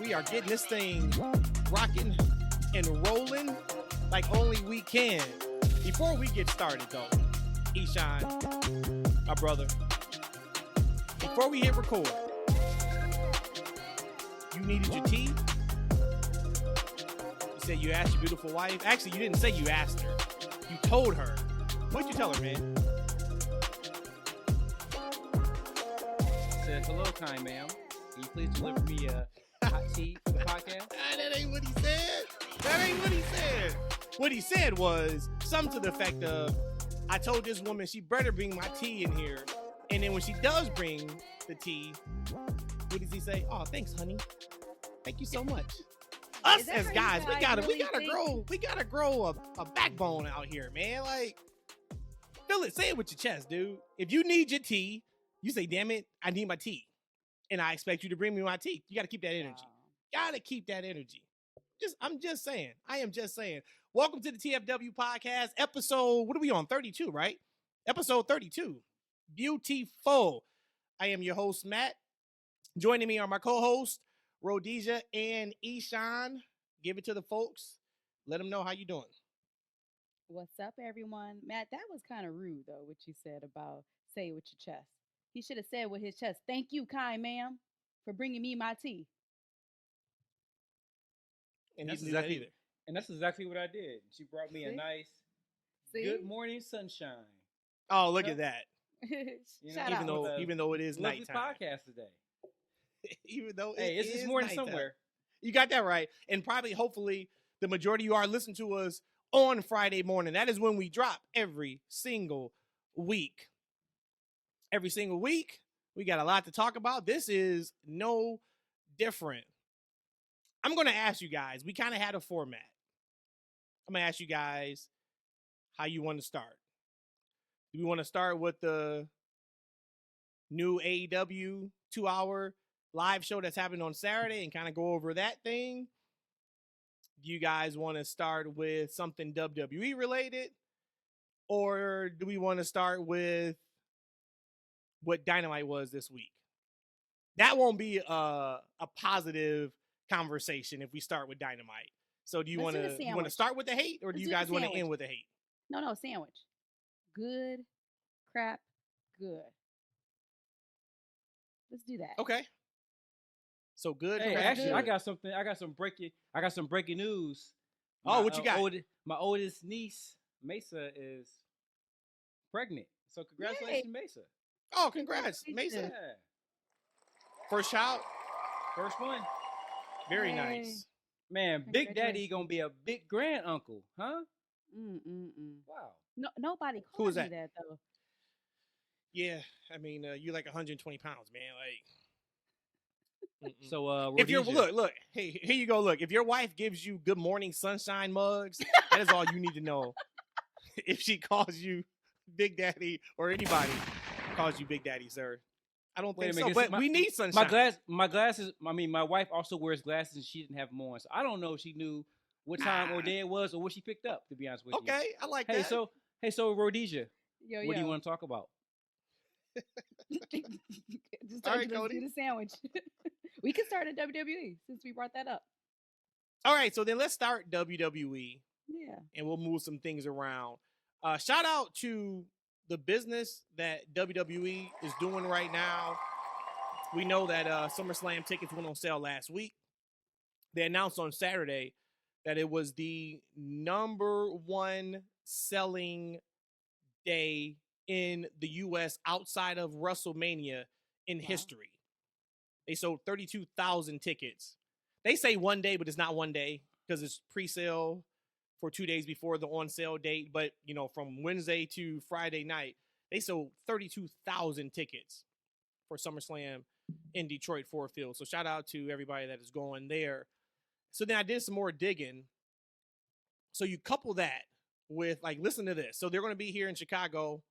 We are getting this thing rocking and rolling like only we can. Before we get started, though, Eshaun, my brother, before we hit record, you needed your tea. You said you asked your beautiful wife. Actually, you didn't say you asked her. You told her. What'd you tell her, man? Said, hello, kind ma'am. Can you please deliver me a hot tea for the podcast? That ain't what he said. That ain't what he said. What he said was something to the effect of, I told this woman she better bring my tea in here. And then when she does bring the tea, what does he say? Oh, thanks, honey. Thank you so much. Us as guys, we gotta grow a backbone out here, man. Like, feel it. Say it with your chest, dude. If you need your tea, you say, damn it, I need my tea. And I expect you to bring me my tea. You gotta keep that energy. Gotta keep that energy. I'm just saying. I am just saying. Welcome to the TFW podcast, episode, what are we on? 32, right? Episode 32. Beautiful. I am your host, Matt. Joining me are my co-hosts, Rhodesia and Eshaun. Give it to the folks. Let them know how you doing. What's up, everyone? Matt, that was kind of rude, though, what you said about say it with your chest. He should have said with his chest, thank you, kind ma'am, for bringing me my tea. And that's exactly what I did. She brought me a nice good morning sunshine. Oh, look at that. Shout even though it is lovely nighttime. podcast today. Even though it's this morning nighttime. Somewhere. You got that right. And probably, hopefully, the majority of you are listening to us on Friday morning. That is when we drop every single week. Every single week, we got a lot to talk about. This is no different. I'm going to ask you guys, we kind of had a format. I'm going to ask you guys how you want to start. Do we want to start with the new AEW 2-hour live show that's happening on Saturday and kind of go over that thing? Do you guys want to start with something WWE related? Or do we want to start with what Dynamite was this week? That won't be a positive conversation if we start with Dynamite. So do you want to start with the hate, or do you guys want to end with the hate? No, sandwich. Good, crap, good. Let's do that. Okay. So good. Hey, actually, good. I got some breaking news. What you got? My oldest niece, Mesa, is pregnant. So congratulations, Mesa. Oh, congrats, Mesa. Yeah. First child? First one. Very nice. Man, Big Daddy gonna be a big grand uncle, huh? Wow. No, nobody called me that though. Yeah, I mean, you're like 120 pounds, man. Like, so if you're look, hey, here you go. Look, if your wife gives you good morning sunshine mugs, that is all you need to know. If she calls you Big Daddy, or anybody calls you Big Daddy, sir, I don't think so. But we need sunshine. My glasses. I mean, my wife also wears glasses, and she didn't have them on, so I don't know if she knew what time or day it was, or what she picked up. To be honest with you. Okay, I like that. So Rhodesia, what do you want to talk about? Just all right, Cody. Do the sandwich. We can start at WWE since we brought that up. All right, so then let's start WWE. Yeah, and we'll move some things around. Shout out to the business that WWE is doing right now. We know that SummerSlam tickets went on sale last week. They announced on Saturday that it was the number one selling day in the U.S. outside of WrestleMania in history. They sold 32,000 tickets. They say one day, but it's not one day because it's pre-sale for 2 days before the on-sale date. But, you know, from Wednesday to Friday night, they sold 32,000 tickets for SummerSlam in Detroit Ford Field. So shout out to everybody that is going there. So then I did some more digging. So you couple that with, like, listen to this. So they're going to be here in Chicago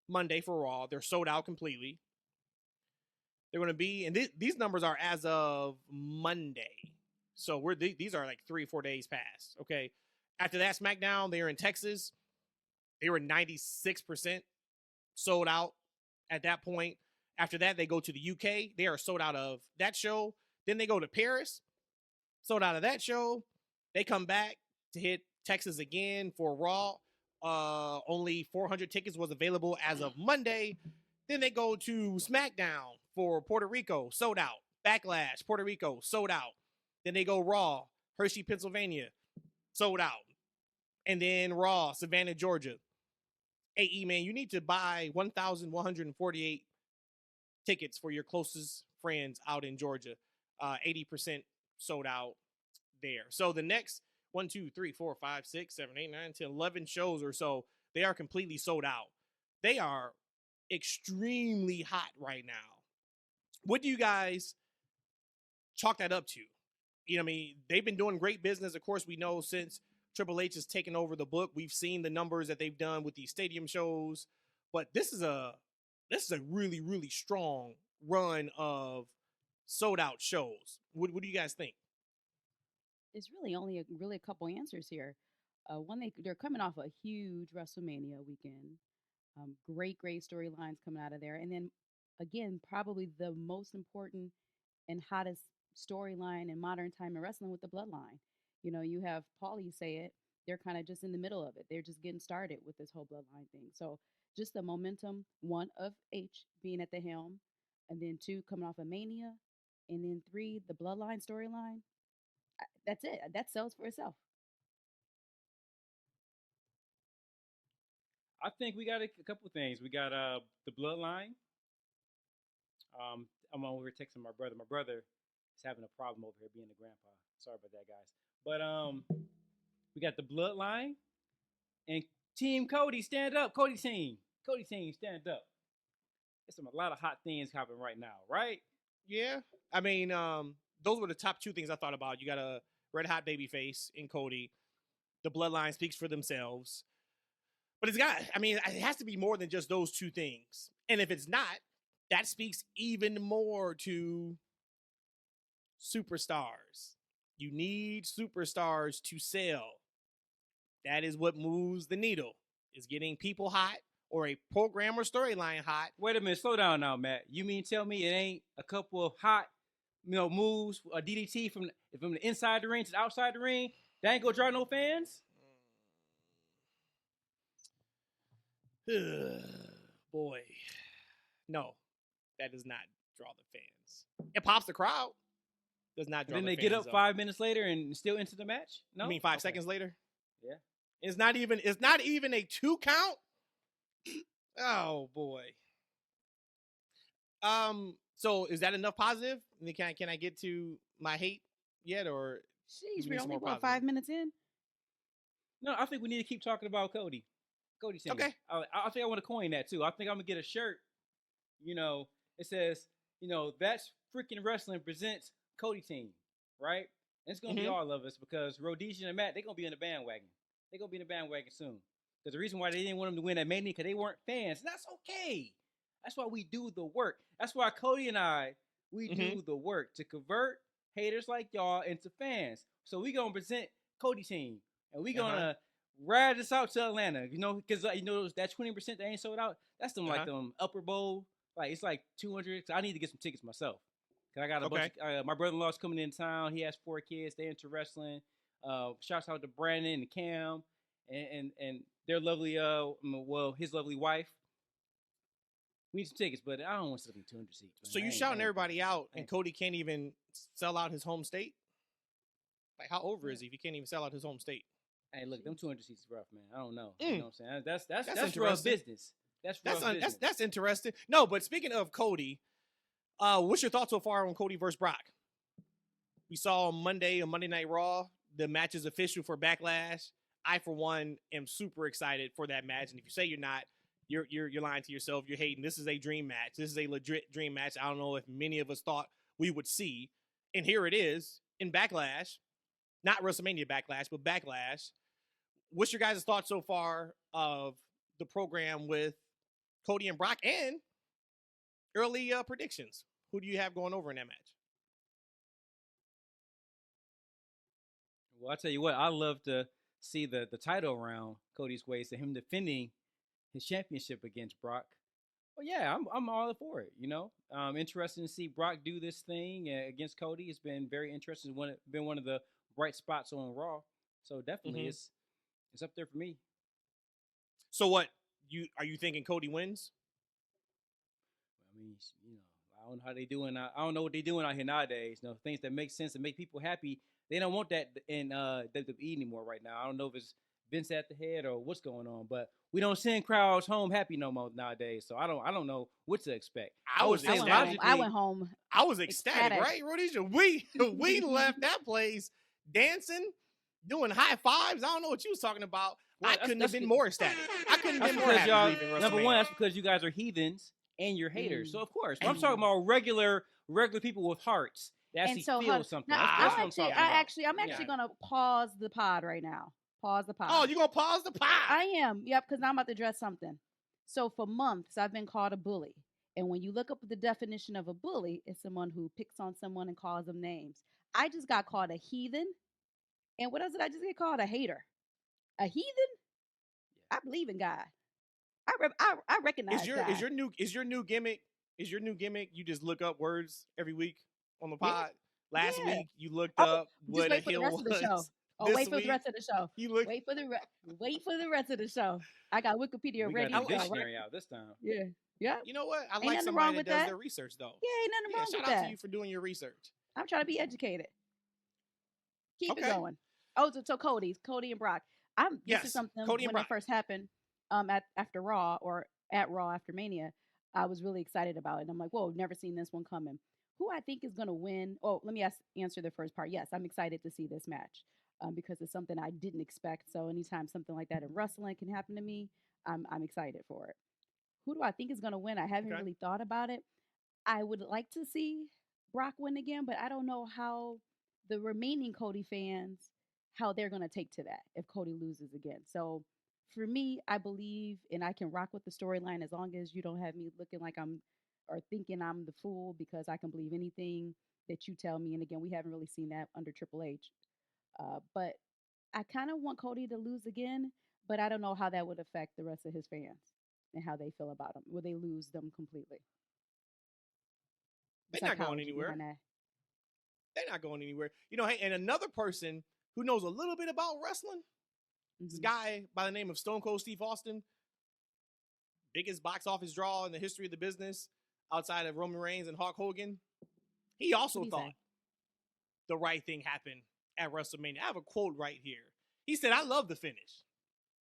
Monday for Raw. They're sold out completely. They're going to be, and these numbers are as of Monday. So these are like 3 or 4 days past. Okay. After that SmackDown, they were in Texas. They were 96% sold out at that point. After that, they go to the UK. They are sold out of that show. Then they go to Paris. sold out of that show. They come back to hit Texas again for Raw. Only 400 tickets was available as of Monday. Then they go to SmackDown for Puerto Rico, sold out. Backlash, Puerto Rico, sold out. Then they go Raw, Hershey, Pennsylvania, sold out. And then Raw, Savannah, Georgia. AE, man, you need to buy 1,148 tickets for your closest friends out in Georgia. 80% sold out there. So the next 1, 2, 3, 4, 5, 6, 7, 8, 9, 10, 11 shows or so, they are completely sold out. They are extremely hot right now. What do you guys chalk that up to? You know what I mean? They've been doing great business. Of course, we know since Triple H has taken over the book, we've seen the numbers that they've done with these stadium shows. But this is a really, really strong run of sold out shows. What do you guys think? It's really only a couple answers here. One, they're coming off a huge WrestleMania weekend. Great storylines coming out of there, and then again, probably the most important and hottest storyline in modern time in wrestling with the Bloodline. You know, you have Paulie say it. They're kind of just in the middle of it. They're just getting started with this whole Bloodline thing. So just the momentum, one, of H being at the helm, and then two, coming off of Mania, and then three, the Bloodline storyline. That's it. That sells for itself. I think we got a couple things. We got the Bloodline. I'm over here texting my brother. My brother is having a problem over here being a grandpa. Sorry about that, guys. But we got the Bloodline and Team Cody, stand up. Cody team, stand up. There's a lot of hot things happening right now, right? Yeah. I mean, those were the top two things I thought about. You got a red hot baby face in Cody. The Bloodline speaks for themselves. But it has to be more than just those two things. And if it's not, that speaks even more to superstars. You need superstars to sell. That is what moves the needle, is getting people hot or a program or storyline hot. Wait a minute, slow down now, Matt. You mean tell me it ain't a couple of hot, moves, a DDT from the inside the ring to the outside the ring? That ain't gonna draw no fans? Boy, no, that does not draw the fans. It pops the crowd. Does not draw. Then the they fans get up 5 minutes later and still into the match. No, I mean 5 seconds later. Yeah, it's not even a 2 count. Oh boy. So is that enough positive? Can I get to my hate yet, or Sheesh, we're only 5 minutes in. No, I think we need to keep talking about Cody. Cody Singer. Okay. I think I want to coin that too. I think I'm gonna get a shirt. It says, that's Freakin Wrestling presents Cody Team, right? And it's gonna be all of us because Rhodesia and Matt, they're gonna be in the bandwagon. They're gonna be in the bandwagon soon. Because the reason why they didn't want them to win that Mania because they weren't fans. And that's okay. That's why we do the work. That's why Cody and I, we do the work to convert haters like y'all into fans. So we gonna present Cody Team, and we gonna ride this out to Atlanta. Because that 20% that ain't sold out. That's them like them upper bowl. Like it's like 200. I need to get some tickets myself. Cause I got a bunch. My brother-in-law's coming in town. He has 4 kids. They into wrestling. Shouts out to Brandon and Cam and their lovely his lovely wife. We need some tickets, but I don't want to be 200 seats. Man. So you shouting everybody out, and Cody can't even sell out his home state? Like, how over is he if he can't even sell out his home state? Hey, look, them 200 seats is rough, man. I don't know. You know what I'm saying? That's rough business. That's interesting. No, but speaking of Cody, what's your thoughts so far on Cody versus Brock? We saw on Monday Night Raw, the match is official for Backlash. I, for one, am super excited for that match. And if you say you're not, you're lying to yourself. You're hating. This is a dream match. This is a legit dream match. I don't know if many of us thought we would see. And here it is in Backlash. Not WrestleMania Backlash, but Backlash. What's your guys' thoughts so far of the program with Cody and Brock, and early predictions? Who do you have going over in that match? Well, I'll tell you what. I love to see the title around Cody's ways to him defending his championship against Brock. Well, yeah, I'm all for it. Interesting to see Brock do this thing against Cody. It's been very interesting. Been one of the bright spots on Raw. So definitely, Mm-hmm. it's up there for me. So what are you thinking Cody wins? I mean, I don't know how they doing. I don't know what they doing out here nowadays. Things that make sense and make people happy. They don't want that in WWE anymore right now. I don't know if it's Vince at the head or what's going on, but we don't send crowds home happy no more nowadays. So I don't know what to expect. I was I went home. ecstatic. I went home. I was ecstatic, right, Rhodesia? We left that place dancing, doing high fives. I don't know what you was talking about. Well, I couldn't have been more ecstatic. I couldn't have been more happy leaving WrestleMania. Number one, that's because you guys are heathens and you're haters. So of course, I'm talking about regular people with hearts that actually feel something. Now, I'm actually gonna pause the pod right now. Pause the pod. Oh, you gonna pause the pod? I am. Yep, because I'm about to address something. So for months, I've been called a bully. And when you look up the definition of a bully, it's someone who picks on someone and calls them names. I just got called a heathen. And what else did I just get called? A hater. A heathen? I believe in God. I recognize is your new gimmick? Is your new gimmick? You just look up words every week on the pod. Last week you looked up what a hill was. Oh, wait for the rest of the show. Wait for the rest of the show. I got Wikipedia ready. We got the dictionary out this time. Yeah. You know what? I like somebody that does their research, though. Yeah, ain't nothing wrong with that. Shout out to you for doing your research. I'm trying to be educated. Keep it going. Oh, so Cody and Brock. This is something when it first happened after Raw or at Raw after Mania, I was really excited about it. And I'm like, whoa, never seen this one coming. Who I think is going to win? Oh, let me answer the first part. Yes, I'm excited to see this match because it's something I didn't expect. So anytime something like that in wrestling can happen to me, I'm excited for it. Who do I think is going to win? I haven't really thought about it. I would like to see Brock win again, but I don't know how the remaining Cody fans, how they're going to take to that if Cody loses again. So for me, I believe, and I can rock with the storyline as long as you don't have me looking like or thinking I'm the fool, because I can believe anything that you tell me. And again, we haven't really seen that under Triple H. But I kind of want Cody to lose again, but I don't know how that would affect the rest of his fans and how they feel about him. Will they lose them completely? They're not going anywhere. They're not going anywhere. Hey, and another person who knows a little bit about wrestling, this guy by the name of Stone Cold Steve Austin, biggest box office draw in the history of the business outside of Roman Reigns and Hulk Hogan. He also thought the right thing happened at WrestleMania. I have a quote right here. He said, "I love the finish."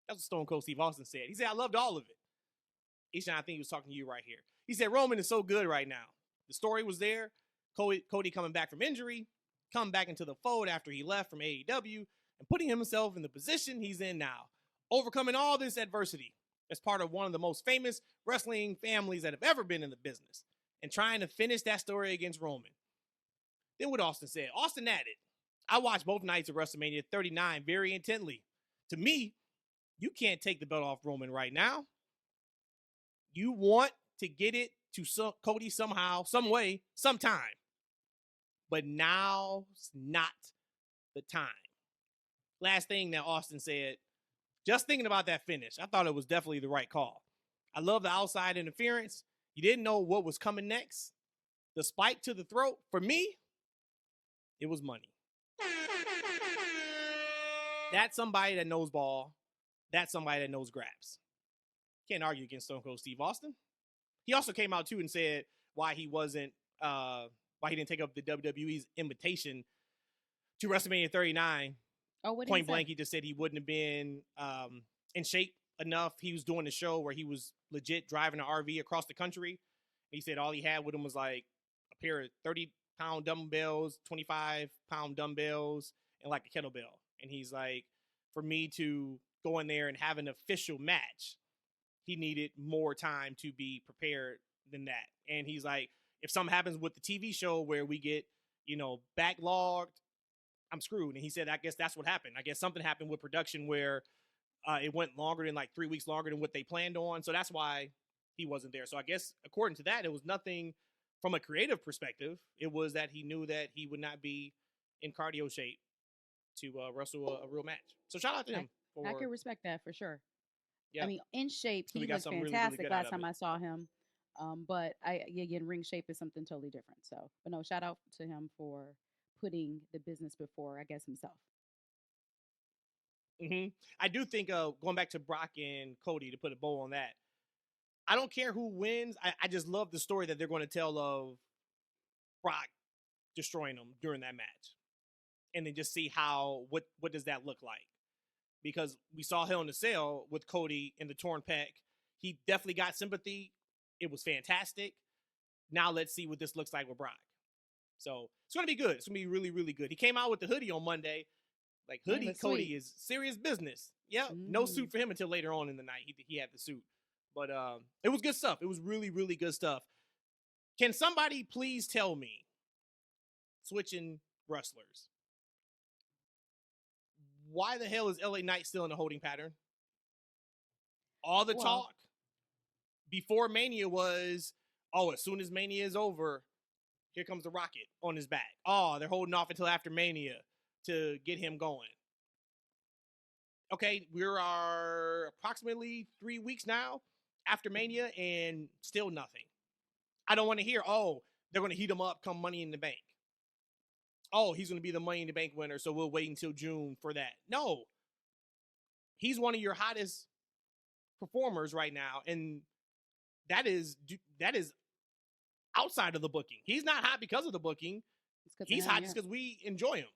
That's what Stone Cold Steve Austin said. He said, "I loved all of it." Eshaun, I think he was talking to you right here. He said, "Roman is so good right now. The story was there. Cody coming back from injury, coming back into the fold after he left from AEW, and putting himself in the position he's in now, overcoming all this adversity as part of one of the most famous wrestling families that have ever been in the business, and trying to finish that story against Roman." Then what Austin said. Austin added, "I watched both nights of WrestleMania 39 very intently. To me, you can't take the belt off Roman right now. You want to get it to Cody somehow, some way, sometime. But now's not the time." Last thing that Austin said, "Just thinking about that finish, I thought it was definitely the right call. I love the outside interference. You didn't know what was coming next. The spike to the throat, for me, it was money." That's somebody that knows ball. That's somebody that knows graps. Can't argue against Stone Cold Steve Austin. He also came out too and said why he didn't take up the WWE's invitation to WrestleMania 39. Point blank, he just said he wouldn't have been in shape enough. He was doing the show where he was legit driving an RV across the country. He said all he had with him was like a pair of 30-pound dumbbells, 25-pound dumbbells, and like a kettlebell. And he's like, for me to go in there and have an official match, he needed more time to be prepared than that. And he's like, if something happens with the TV show where we get, backlogged, I'm screwed. And he said, I guess that's what happened. I guess something happened with production where it went longer than like 3 weeks longer than what they planned on. So that's why he wasn't there. So I guess according to that, it was nothing from a creative perspective. It was that he knew that he would not be in cardio shape to wrestle a real match. So shout out to him. I can respect that for sure. Yeah. I mean, in shape, he was fantastic last time I saw him. But again, ring shape is something totally different. So, but no, shout out to him for putting the business before, I guess, himself. I do think going back to Brock and Cody to put a bow on that. I don't care who wins. I just love the story that they're going to tell of Brock destroying him during that match, and then just see what does that look like, because we saw Hell in a Cell with Cody in the torn pec. He definitely got sympathy. It was fantastic. Now let's see what this looks like with Brock. So it's going to be good. It's going to be really, really good. He came out with the hoodie on Monday. Like, hoodie Cody sweet. is serious business. Yeah, no suit for him until later on in the night. He had the suit. But it was good stuff. It was really, really good stuff. Can somebody please tell me, switching wrestlers, why the hell is LA Knight still in the holding pattern? All the talk before Mania was, as soon as Mania is over, here comes the rocket on his back. Oh, they're holding off until after Mania to get him going. Okay, we are approximately 3 weeks now after Mania and still nothing. I don't want to hear, they're going to heat him up come Money in the Bank. Oh, he's going to be the Money in the Bank winner, so we'll wait until June for that. No. He's one of your hottest performers right now, and that is outside of the booking. He's not hot because of the booking. He's hot just because we enjoy him.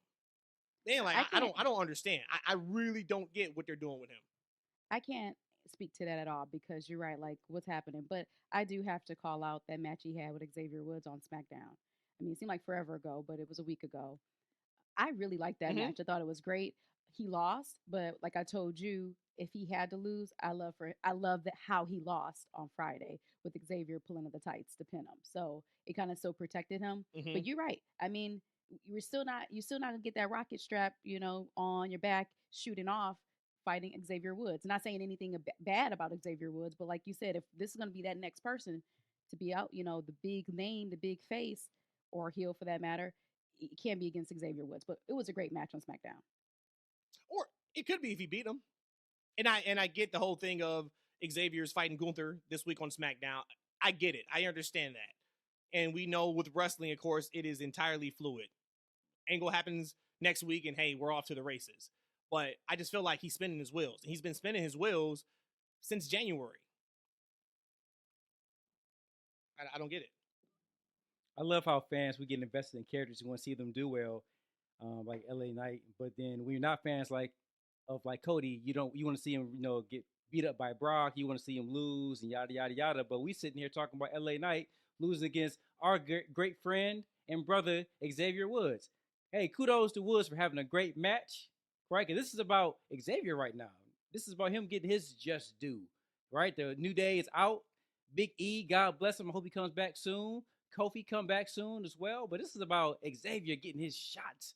Man, like, I don't understand. I really don't get what they're doing with him. I can't speak to that at all because you're right, like what's happening. But I do have to call out that match he had with Xavier Woods on SmackDown. I mean, it seemed like forever ago, but it was a week ago. I really liked that match. I thought it was great. He lost, but like I told you, if he had to lose, I love that how he lost on Friday with Xavier pulling of the tights to pin him. So it kind of so protected him. But you're right. I mean, you're still not gonna get that rocket strap, on your back shooting off fighting Xavier Woods. Not saying anything bad about Xavier Woods, but like you said, if this is gonna be that next person to be out, the big name, the big face, or heel for that matter, it can't be against Xavier Woods. But it was a great match on SmackDown. Or it could be if he beat him. And I get the whole thing of Xavier's fighting Gunther this week on SmackDown. I get it. I understand that. And we know with wrestling, of course, it is entirely fluid. Angle happens next week, and hey, we're off to the races. But I just feel like he's spinning his wheels. And he's been spinning his wheels since January. I don't get it. I love how fans, we get invested in characters who want to see them do well, like LA Knight. But then when you're not fans of Cody, you want to see him, get beat up by Brock. You want to see him lose and yada, yada, yada. But we sitting here talking about LA Knight losing against our great friend and brother, Xavier Woods. Hey, kudos to Woods for having a great match, right? Because this is about Xavier right now. This is about him getting his just due, right? The New Day is out. Big E, God bless him. I hope he comes back soon. Kofi come back soon as well. But this is about Xavier getting his shots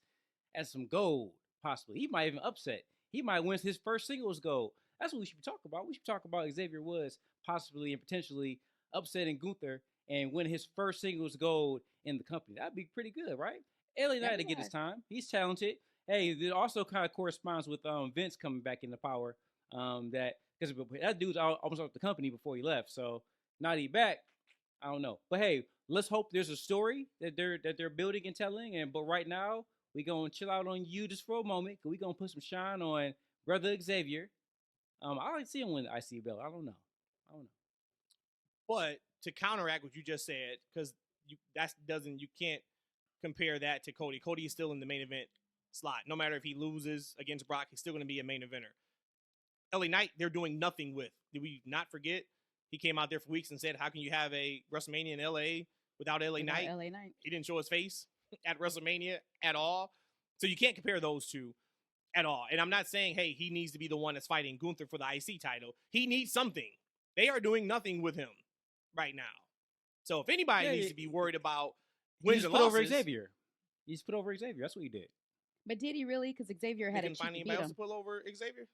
at some gold, possibly. He might even upset. He might win his first singles gold. That's what we should be talking about. We should talk about Xavier Woods possibly and potentially upsetting Gunther and win his first singles gold in the company. That'd be pretty good, right? LA Knight to get his time. He's talented. Hey, it also kind of corresponds with Vince coming back into power. Because that dude's almost off the company before he left. So now that he's back, I don't know. But hey, let's hope there's a story that they're building and telling. But right now, we're going to chill out on you just for a moment. Because we're going to put some shine on Brother Xavier. I like to see him win the IC belt. I don't know. But to counteract what you just said, because you can't compare that to Cody. Cody is still in the main event slot. No matter if he loses against Brock, he's still going to be a main eventer. LA Knight, they're doing nothing with. Did we not forget? He came out there for weeks and said, how can you have a WrestleMania in LA without LA Knight? He didn't show his face at WrestleMania at all. So you can't compare those two at all. And I'm not saying, hey, he needs to be the one that's fighting Gunther for the IC title. He needs something. They are doing nothing with him right now. So if anybody needs to be worried about wins and losses. Over Xavier. He just put over Xavier. That's what he did. But did he really? Because Xavier had a cheat to beat him. Find anybody else to pull over Xavier?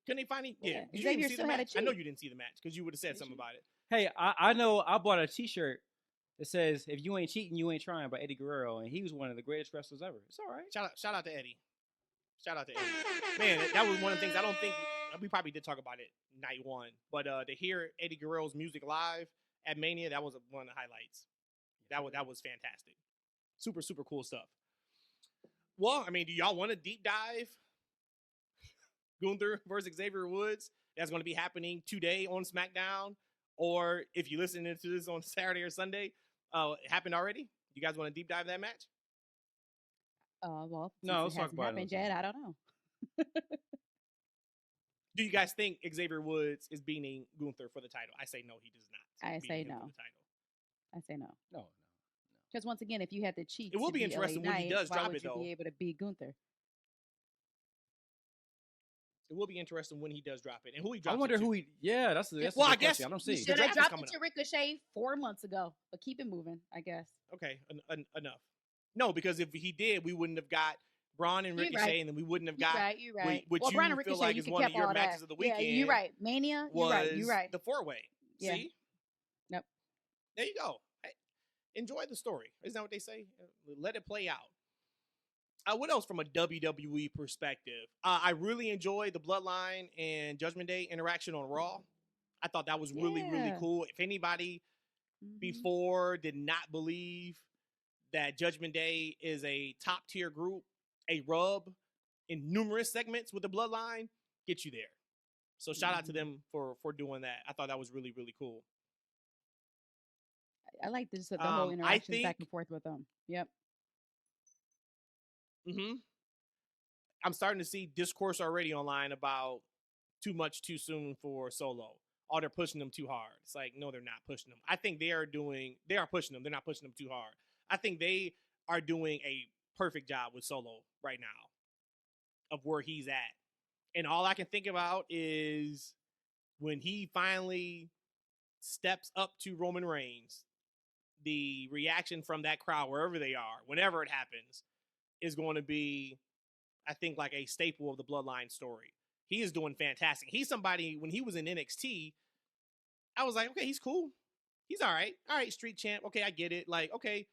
Couldn't he find him? Yeah. Xavier still had a cheat. I know you didn't see the match because you would have said something about it. Hey, I know I bought a t-shirt that says, if you ain't cheating, you ain't trying, by Eddie Guerrero. And he was one of the greatest wrestlers ever. It's all right. Shout out to Eddie. Man, that was one of the things I don't think we probably did talk about it night one, but to hear Eddie Guerrero's music live at Mania, that was one of the highlights. That was fantastic. Super, super cool stuff. Well, I mean, do y'all want to deep dive Gunther versus Xavier Woods? That's going to be happening today on SmackDown. Or if you listen to this on Saturday or Sunday, it happened already. You guys want to deep dive that match? Well, No, since it hasn't happened yet, I don't know. Do you guys think Xavier Woods is beating Gunther for the title? I say no, he does not. I say beat him no. for the title. I say no. No. Because once again, if you had to cheat, It will to be beat interesting LA when he Knight, does why drop would it, you though. be able to beat Gunther? It will be interesting when he does drop it and who he drops. I wonder it to. who he. Yeah, that's Well, a good I guess question. I don't he see. should- Should have draft is dropped coming it to up. Ricochet 4 months ago, but keep it moving, I guess. Okay, enough. No, because if he did, we wouldn't have got Braun and You're Ricochet, right. and then we wouldn't have You're got right. You're right. what well, you Brian and feel Ricochet, like you is could one of keep your all matches that. of the Yeah, weekend. you're right. Mania. You're was right. You're right. the 4-way. Yeah. See? Yep. There you go. Hey, enjoy the story. Isn't that what they say? Let it play out. What else from a WWE perspective? I really enjoyed the Bloodline and Judgment Day interaction on Raw. I thought that was really, really Yeah. cool. If anybody Mhm. before did not believe that Judgment Day is a top tier group, a rub in numerous segments with the Bloodline, get you there. So shout out to them for doing that. I thought that was really, really cool. I like this, the whole I interactions back think- and forth with them. Yep. I'm starting to see discourse already online about too much too soon for Solo. Oh, they're pushing them too hard. It's like, no, they're not pushing them. I think they are pushing them. They're not pushing them too hard. I think they are doing a perfect job with Solo right now of where he's at. And all I can think about is when he finally steps up to Roman Reigns, the reaction from that crowd, wherever they are, whenever it happens, is going to be, I think, like a staple of the Bloodline story. He is doing fantastic. He's somebody, when he was in NXT, I was like, okay, he's cool. He's all right. All right, street champ. Okay, I get it. Like, okay,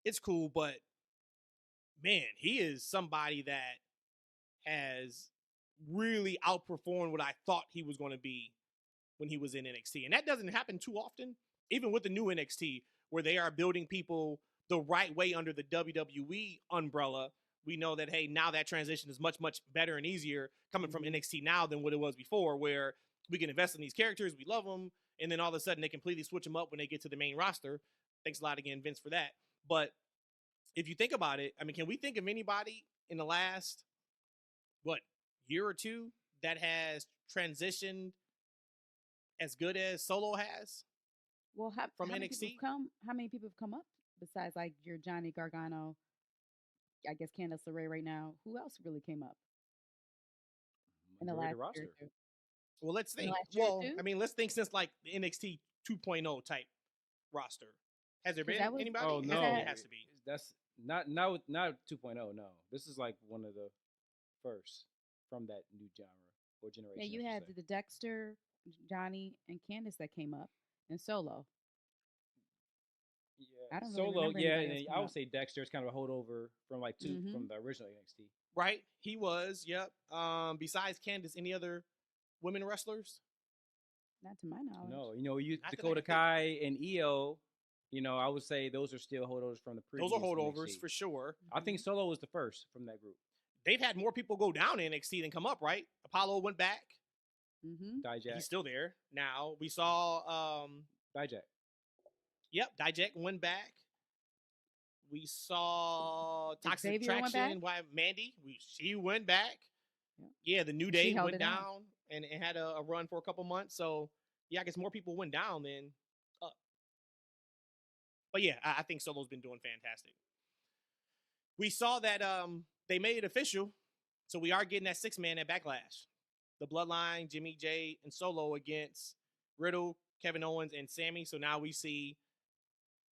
it's cool. But, man, he is somebody that has really outperformed what I thought he was going to be when he was in NXT. And that doesn't happen too often, even with the new NXT, where they are building people the right way under the WWE umbrella. We know that, hey, now that transition is much, much better and easier coming from NXT now than what it was before, where we can invest in these characters, we love them, and then all of a sudden they completely switch them up when they get to the main roster. Thanks a lot again, Vince, for that. But if you think about it, I mean, can we think of anybody in the last, year or two that has transitioned as good as Solo has? Well, From how many NXT? people have come? How many people have come up besides like your Johnny Gargano? I guess Candice LeRae right now. Who else really came up in the last Majority year roster. or two? Well, let's In the think. last year or Well, two? I mean, let's think since like the NXT 2.0 type roster. Has there 'Cause been that was- anybody? Oh Is no, that- It has to be. That's not 2.0. No, this is like one of the first from that new genre or generation. Yeah, I you should had say. the Dexter, Johnny, and Candice that came up, and Solo. Yeah, I don't really Solo. remember Yeah, anybody else and come I would up. say Dexter is kind of a holdover from like Mhm. from the original NXT. Right? He was. Yep. Besides Candice, any other women wrestlers? Not to my knowledge. No, Not that I Dakota can think. Kai and Io. I would say those are still holdovers from the previous. Those are holdovers NXT. for sure. I think Solo was the first from that group. They've had more people go down in NXT than come up, right? Apollo went back. Mm-hmm. Dijak. He's still there now. We saw Dijak. Dijak went back. We saw Toxic Xavier went Attraction. back? Why Mandy? She went back. Yeah. Yeah, the New And she Day held went it down. down and had a run for a couple months. So yeah, I guess more people went down than up. But yeah, I think Solo's been doing fantastic. We saw that they made it official, so we are getting that 6-man at Backlash. The Bloodline, Jimmy J, and Solo against Riddle, Kevin Owens, and Sammy. So now we see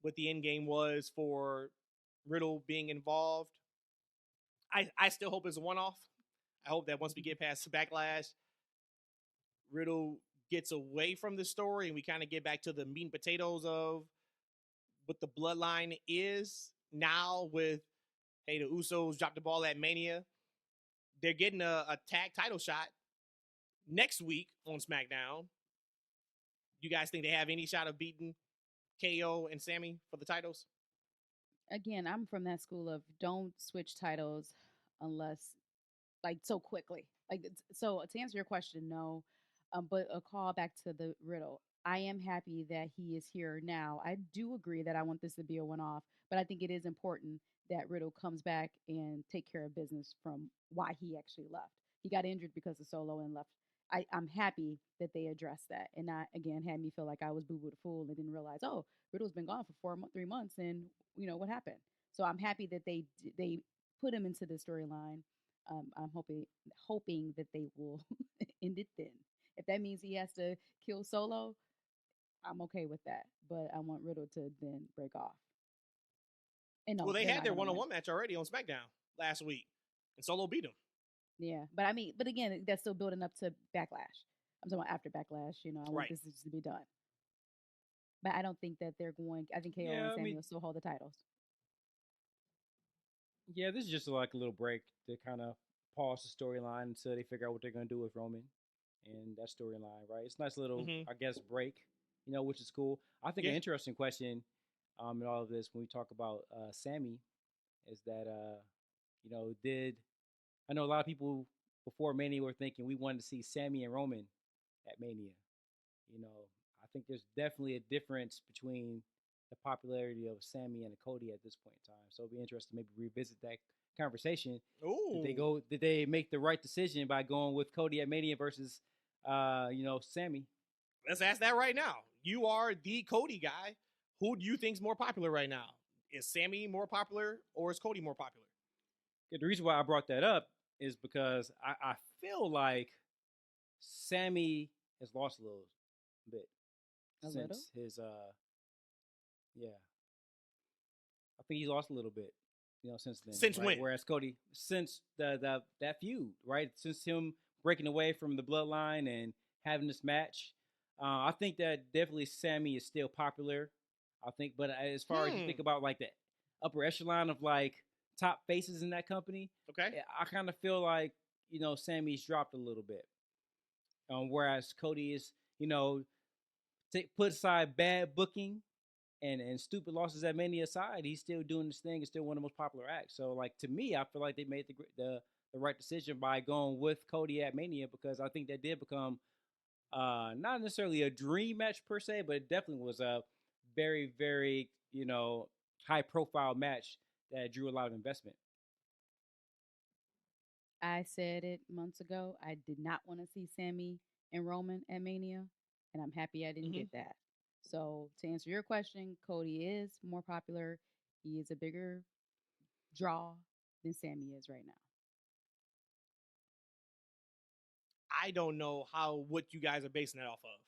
what the end game was for Riddle being involved. I still hope it's a one-off. I hope that once we get past the Backlash, Riddle gets away from the story and we kind of get back to the meat and potatoes of what the Bloodline is now with, hey, the Usos dropped the ball at Mania. They're getting a tag title shot next week on SmackDown, you guys think they have any shot of beating KO and Sammy for the titles? Again, I'm from that school of don't switch titles unless like so quickly. So to answer your question, no. But a call back to the riddle. I am happy that he is here now. I do agree that I want this to be a one-off, but I think it is important that Riddle comes back and take care of business from why he actually left. He got injured because of Solo and left. I'm happy that they addressed that, and not again had me feel like I was boo boo the fool and didn't realize, oh, Riddle's been gone for 3 months, and what happened. So I'm happy that they put him into the storyline. I'm hoping that they will end it then. If that means he has to kill Solo, I'm okay with that. But I want Riddle to then break off. And no, Well, they they're had not their gonna win. one-on-one match already on SmackDown last week, and Solo beat him. Yeah, but I mean, but again, that's still building up to Backlash. I'm talking about after Backlash. I want this to be done. But I don't think that they're going. I think KO and Sammy will still hold the titles. Yeah, this is just like a little break to kind of pause the storyline until they figure out what they're going to do with Roman and that storyline, right? It's a nice little, I guess, break, which is cool. I think an interesting question in all of this when we talk about Sammy is that, I know a lot of people before Mania were thinking we wanted to see Sammy and Roman at Mania. I think there's definitely a difference between the popularity of Sammy and Cody at this point in time. So it'll be interesting to maybe revisit that conversation. Ooh. Did they make the right decision by going with Cody at Mania versus Sammy? Let's ask that right now. You are the Cody guy. Who do you think's more popular right now? Is Sammy more popular or is Cody more popular? The reason why I brought that up is because I feel like Sammy has lost a little bit since his yeah. I think he's lost a little bit, since then. Since right? when? Whereas Cody, since that feud, right? Since him breaking away from the bloodline and having this match, I think that definitely Sammy is still popular. I think, but as far as you think about like the upper echelon of like top faces in that company, okay, I kind of feel like Sammy's dropped a little bit. Whereas Cody is, put aside bad booking and stupid losses at Mania aside, he's still doing this thing and still one of the most popular acts. So, like, to me, I feel like they made the right decision by going with Cody at Mania because I think that did become not necessarily a dream match per se, but it definitely was a very, very, high-profile match that drew a lot of investment. I said it months ago. I did not want to see Sammy and Roman at Mania, and I'm happy I didn't get that. So to answer your question, Cody is more popular. He is a bigger draw than Sammy is right now. I don't know what you guys are basing that off of,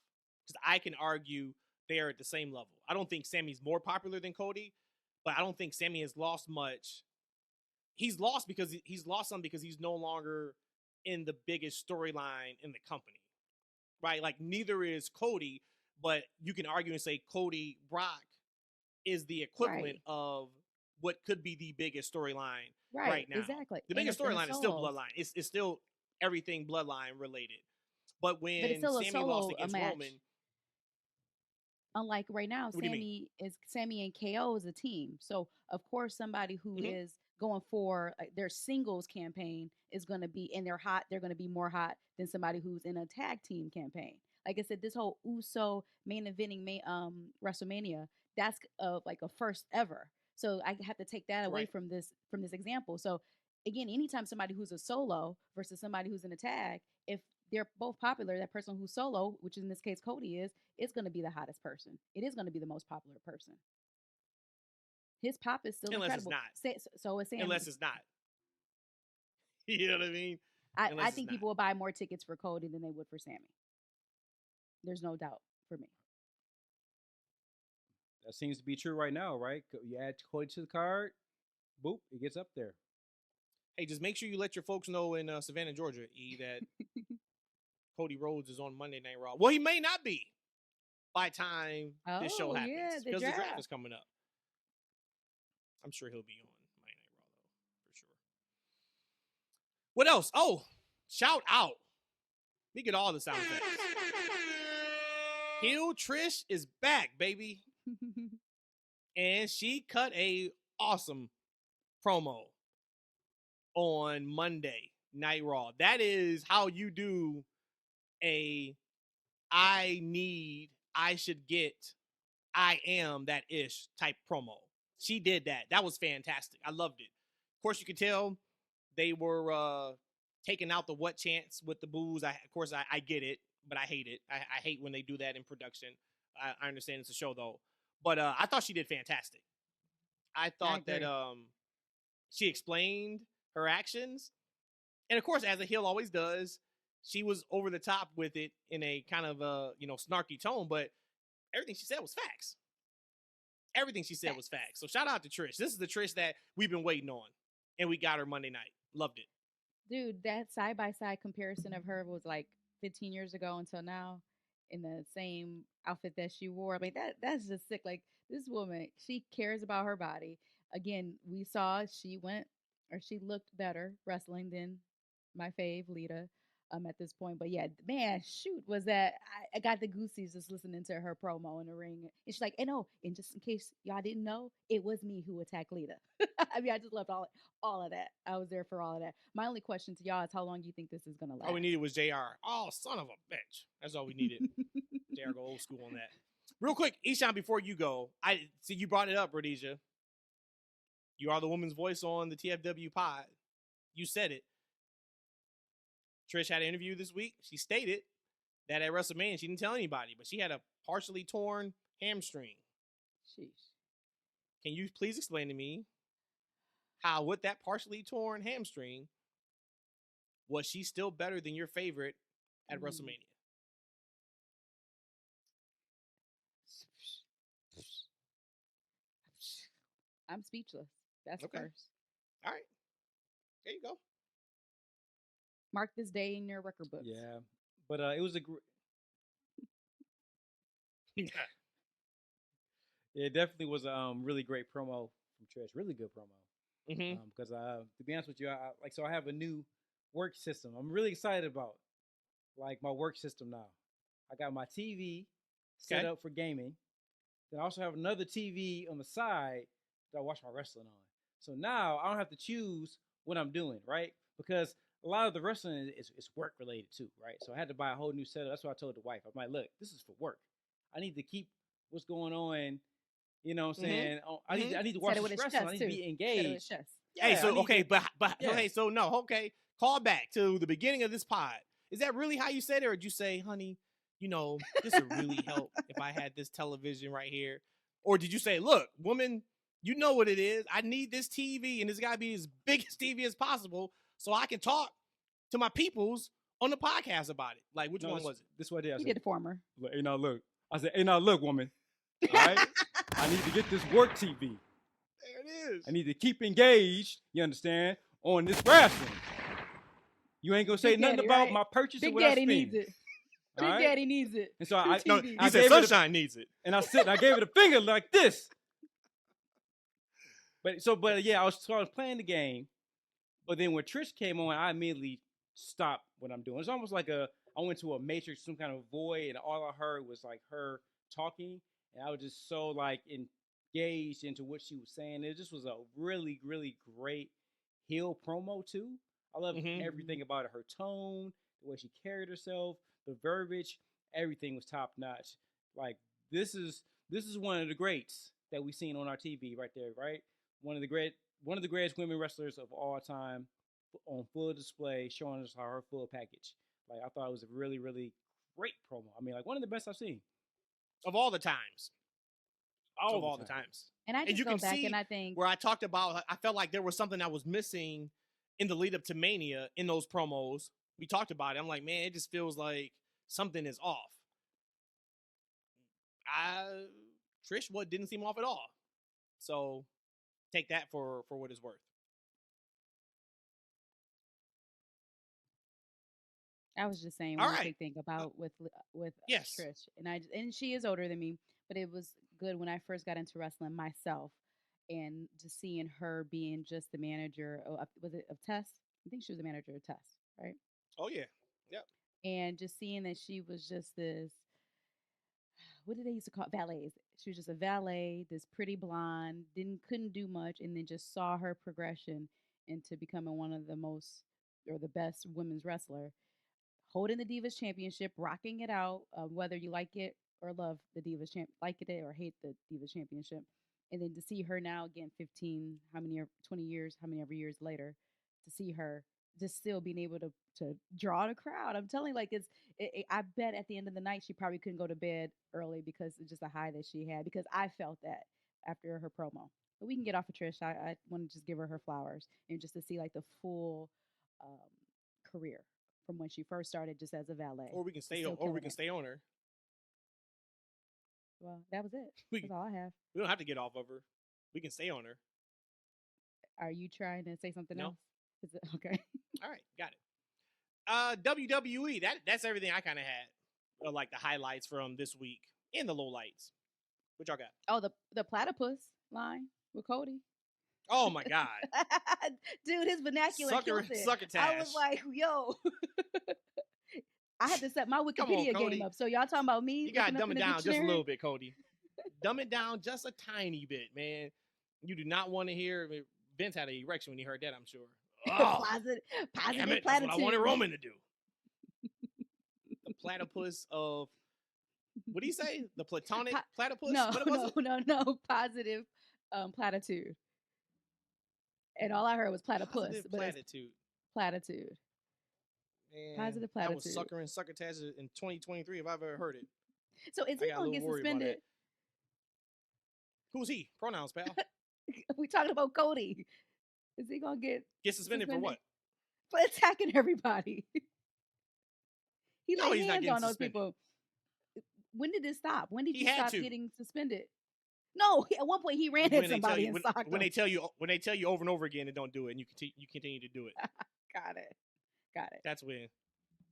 because I can argue they are at the same level. I don't think Sammy's more popular than Cody, but I don't think Sammy has lost much. He's lost because he's lost some because he's no longer in the biggest storyline in the company, right? Like neither is Cody, but you can argue and say Cody Brock is the equivalent of what could be the biggest storyline right now. Exactly. The biggest storyline is still Bloodline. It's still everything Bloodline related. But when Sammy lost against Roman, unlike right now, Sammy and KO is a team. So of course, somebody who is going for their singles campaign is going to be, and they're hot. They're going to be more hot than somebody who's in a tag team campaign. Like I said, this whole Uso main eventing WrestleMania, that's like a first ever. So I have to take that away from this example. So again, anytime somebody who's a solo versus somebody who's in a tag, if they're both popular, that person who's solo, which in this case Cody is going to be the hottest person. It is going to be the most popular person. His pop is still incredible. It's not. So is Sammy. Unless it's not. You know what I mean? I think people will buy more tickets for Cody than they would for Sammy. There's no doubt for me. That seems to be true right now, right? You add Cody to the card, boop, it gets up there. Hey, just make sure you let your folks know in Savannah, Georgia, that Cody Rhodes is on Monday Night Raw. Well, he may not be by the time this show happens because the draft is coming up. I'm sure he'll be on Monday Night Raw, though, for sure. What else? Oh, shout out We get all the sound effects. Heel Trish is back, baby. And she cut a awesome promo on Monday Night Raw. That is how you do a I should get, I am that ish type promo. She did that. That was fantastic. I loved it. Of course, you could tell they were taking out the what chants with the boos. I get it, but I hate it. I hate when they do that in production. I understand it's a show though, but I thought she did fantastic. I thought that she explained her actions, and of course, as a heel always does, she was over the top with it in a kind of snarky tone. But everything she said was facts. Everything she said was facts. So shout out to Trish. This is the Trish that we've been waiting on, and we got her Monday night. Loved it. Dude, that side-by-side comparison of her was like 15 years ago until now in the same outfit that she wore. I mean, that's just sick. Like, this woman, she cares about her body. Again, we saw she looked better wrestling than my fave, Lita, at this point. But yeah, man, shoot, was that I got the goosies just listening to her promo in the ring. And she's like, and and just in case y'all didn't know, it was me who attacked Lita. I mean, I just loved all of that. I was there for all of that. My only question to y'all is how long do you think this is gonna last? All we needed was JR. Oh, son of a bitch. That's all we needed. JR go old school on that. Real quick, Eshaun, before you go, I see you brought it up, Rhodesia. You are the woman's voice on the TFW pod. You said it. Trish had an interview this week. She stated that at WrestleMania, she didn't tell anybody, but she had a partially torn hamstring. Sheesh. Can you please explain to me how, with that partially torn hamstring, was she still better than your favorite at WrestleMania? I'm speechless. That's Okay. first. All right. There you go. Mark this day in your record books. Yeah, but it was it definitely was a really great promo from Trish. Really good promo. Because to be honest with you, I have a new work system. I'm really excited about like my work system now. I got my TV set up for gaming. Then I also have another TV on the side that I watch my wrestling on. So now I don't have to choose what I'm doing, right? Because a lot of the wrestling is work related too, right? So I had to buy a whole new setup. That's what I told the wife. I'm like, look, this is for work. I need to keep what's going on. You know what I'm saying? I need to watch this wrestling. I need to be engaged. Yeah, hey, so okay, but okay, so no, okay. Call back to the beginning of this pod. Is that really how you said it, or did you say, honey, this would really help if I had this television right here? Or did you say, look, woman, you know what it is. I need this TV, and it's got to be as big as TV as possible so I can talk to my peoples on the podcast about it. Like, which one was it? This what it is. You did the former. Look, hey, now look. I said, hey, now look, woman. All right? I need to get this work TV. There it is. I need to keep engaged, you understand, on this wrestling. You ain't going to say nothing about my purchase or what I spend. Big Daddy needs it. Big Daddy needs it. And so I said Sunshine needs it. And I gave it a finger like this. But yeah, I was playing the game. But then when Trish came on, I immediately stopped what I'm doing. It's almost like I went to a matrix, some kind of void, and all I heard was like her talking. And I was just so like engaged into what she was saying. It just was a really, really great heel promo too. I love everything about it. Her tone, the way she carried herself, the verbiage, everything was top notch. Like this is one of the greats that we've seen on our TV right there, right? One of the greatest women wrestlers of all time on full display, showing us her full package. Like I thought it was a really, really great promo. I mean, like one of the best I've seen. Of all the times. All the times. And I just you go can back see and I think where I talked about, I felt like there was something that was missing in the lead up to Mania in those promos. We talked about it. I'm like, man, it just feels like something is off. Trish didn't seem off at all. So take that for what it's worth. I was just saying All one right. quick thing about with Yes. Trish, and she is older than me, but it was good when I first got into wrestling myself, and just seeing her being just the manager. Was it of Tess? I think she was the manager of Tess, right? Oh yeah. Yep. And just seeing that she was just this, what did they used to call it? Valets? She was just a valet, this pretty blonde, couldn't do much, and then just saw her progression into becoming one of the most or the best women's wrestler, holding the Divas Championship, rocking it out, whether you like it or love the Divas like it or hate the Divas Championship, and then to see her now again, 15, how many, 20 years, how many ever years later, to see her just still being able to draw the crowd. I'm telling you, like I bet at the end of the night she probably couldn't go to bed early because it's just a high that she had. Because I felt that after her promo. But we can get off of Trish. I want to just give her flowers and just to see like the full um, career from when she first started just as a valet. Or we can stay on. Or we can stay on her. Well, that was it. That's all I have. We don't have to get off of her. We can stay on her. Are you trying to say something else? Is it okay? All right, got it. WWE. That's everything I kind of had. Like the highlights from this week and the lowlights. What y'all got? Oh, the platypus line with Cody. Oh my God, dude, his vernacular killed it. Succotash. I was like, yo. I had to set my Wikipedia game up. So y'all talking about me? You gotta dumb it down just a little bit, Cody. Dumb it down just a tiny bit, man. You do not want to hear. Vince had an erection when he heard that, I'm sure. Oh, positive damn it, platitude. that's what I wanted Roman to do. The platypus of, what do you say? The platonic platypus? No, positive platitude. And all I heard was platypus. Positive platitude. Platitude. Man, positive platitude. That was sucker and succotash in 2023 if I've ever heard it. So is he going to get suspended? Who's he? Pronouns, pal. We talking about Cody. Is he going to get suspended for what? For attacking everybody. He no, laid he's hands not on those suspended. people. When did this stop? When did he stop to. getting suspended? No, at one point he ran at somebody and socked when him. they tell you over and over again to don't do it, and you continue to do it. Got it. That's when.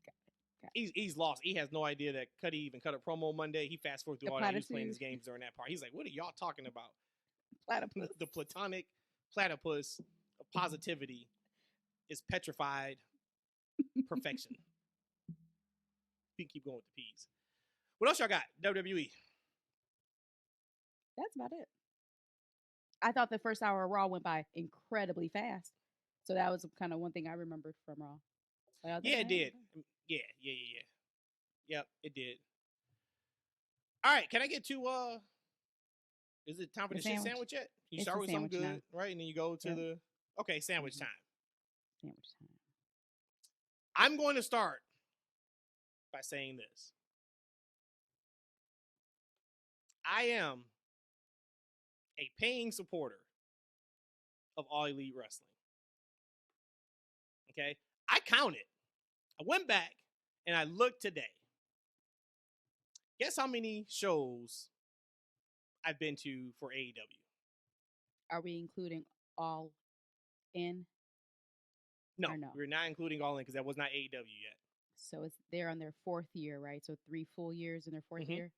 Got it. He's lost. He has no idea that Cody even cut a promo Monday. He fast forward through all that. He was playing his games during that part. He's like, "What are y'all talking about?" Platypus. The platonic platypus of positivity is petrified perfection. We can keep going with the P's. What else y'all got? WWE. That's about it. I thought the first hour of Raw went by incredibly fast. So that was kind of one thing I remembered from Raw. Like, yeah, it did. Yeah. Yep, it did. All right, can I get to is it time for the shit sandwich yet? You start with something good, now. Right? And then you go to the sandwich time. Sandwich time. I'm going to start by saying this. I am a paying supporter of All Elite Wrestling. Okay? I counted. I went back and I looked today. Guess how many shows I've been to for AEW? Are we including All In? No, we're not including All In because that was not AEW yet. So they're on their 4th year, right? So 3 full years in their 4th year?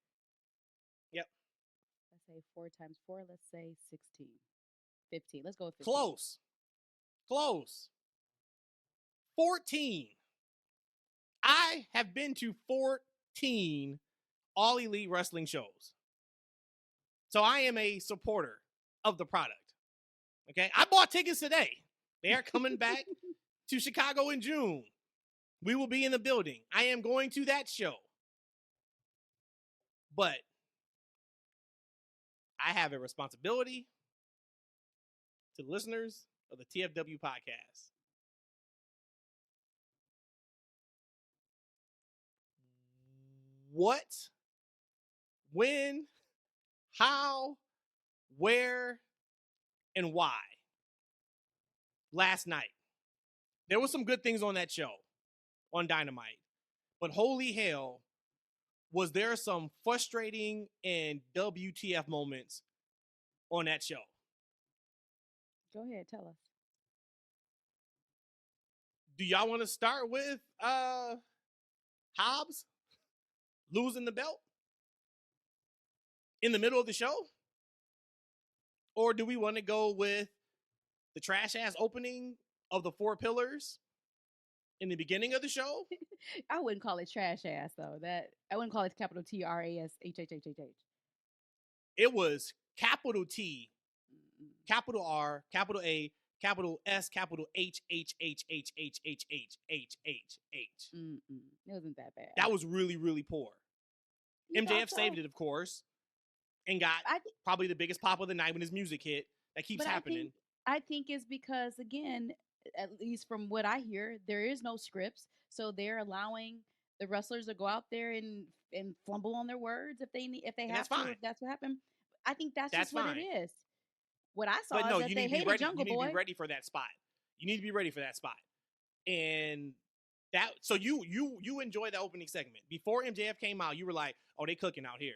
Yep. Let's say 4 times 4. Let's say 16. 15. Let's go with 15. Close. 14. I have been to 14 All Elite Wrestling shows. So I am a supporter of the product. Okay? I bought tickets today. They are coming back to Chicago in June. We will be in the building. I am going to that show. But I have a responsibility to the listeners of the TFW podcast. What, when, how, where, and why? Last night, there was some good things on that show, on Dynamite. But holy hell, was there some frustrating and WTF moments on that show? Go ahead, tell us. Do y'all want to start with Hobbs losing the belt in the middle of the show? Or do we want to go with the trash ass opening of the 4 pillars in the beginning of the show. I wouldn't call it trash ass though. That I wouldn't call it capital TRASHHHH. It was capital T, capital R, capital A, capital S, capital H, H, H, H, H, H, H, H, H, H. It wasn't that bad. That was really, really poor. You MJF thought so? saved it, of course, and got probably the biggest pop of the night when his music hit. That keeps happening. I think it's because, again, at least from what I hear, there is no scripts, so they're allowing the wrestlers to go out there and fumble on their words if they have to. If that's what happened, I think that's just what it is. What I saw is that they hated Jungle Boy. You need to be ready for that spot. You need to be ready for that spot, and that. So you enjoy the opening segment. Before MJF came out, you were like, "Oh, they cooking out here."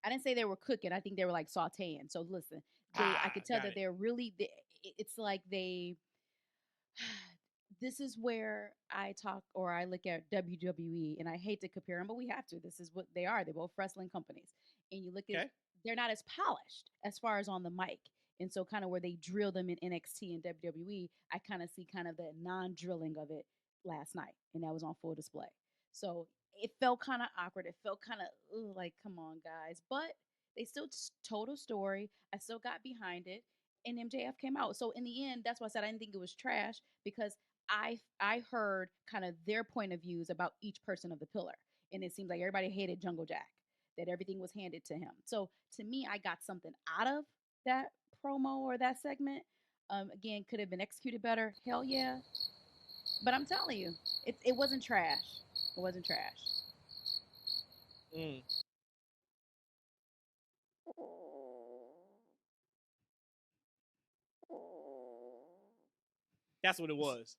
I didn't say they were cooking. I think they were like sauteing. So listen, I could tell that they're really. It's like they. This is where I talk or I look at WWE, and I hate to compare them, but we have to. This is what they are. They're both wrestling companies, and you look at they're not as polished as far as on the mic. And so kind of where they drill them in NXT and WWE, I kind of see kind of the non-drilling of it last night. And that was on full display. So it felt kind of awkward. It felt kind of like, come on, guys. But they still told a story. I still got behind it. And MJF came out. So in the end, that's why I said I didn't think it was trash, because I heard kind of their point of views about each person of the pillar. And it seemed like everybody hated Jungle Jack, that everything was handed to him. So to me, I got something out of that promo or that segment. Again, could have been executed better. Hell yeah. But I'm telling you, it wasn't trash. It wasn't trash. That's what it was.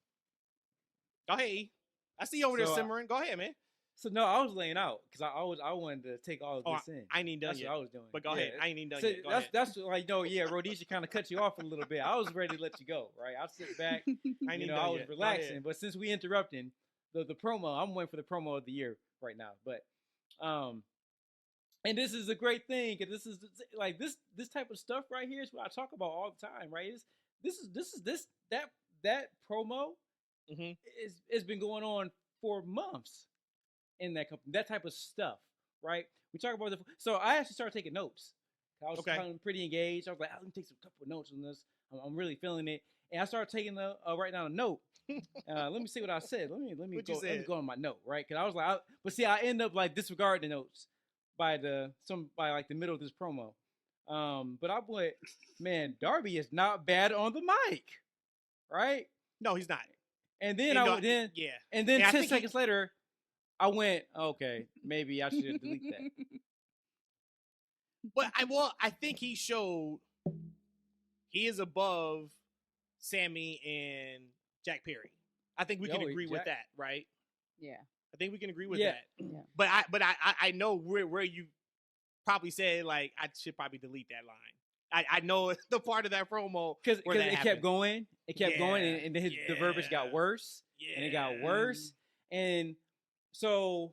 Go ahead, E. I see you over there simmering. Go ahead, man. So no, I was laying out because I wanted to take all of this in. I ain't even done That's yet. what I was doing. But go ahead. I ain't even done yet. Go that's like Rhodesia kind of cut you off a little bit. I was ready to let you go. Right, I'll sit back. I was relaxing. But since we interrupting the promo, I'm waiting for the promo of the year right now. But and this is a great thing, because this is like this type of stuff right here is what I talk about all the time. Right, that promo it's been going on for months in that company, that type of stuff, right? We talk about so I actually started taking notes. I was kind of pretty engaged. I was like, let me take a couple of notes on this. I'm really feeling it, and I started taking write down a note. Let me see what I said. Let me go on my note, right? Because I was like, but see, I end up like disregarding the notes by like the middle of this promo. But I went, man, Darby is not bad on the mic, right? No, he's not. And then and then 10 seconds later, I went, okay, maybe I should delete that. But I think he showed he is above Sammy and Jack Perry. I think we can agree with that, right? Yeah. I think we can agree with that. Yeah. But I know where you probably said, like, I should probably delete that line. I know the part of that promo because it kept going. It kept going, and then the verbiage got worse, and it got worse. And so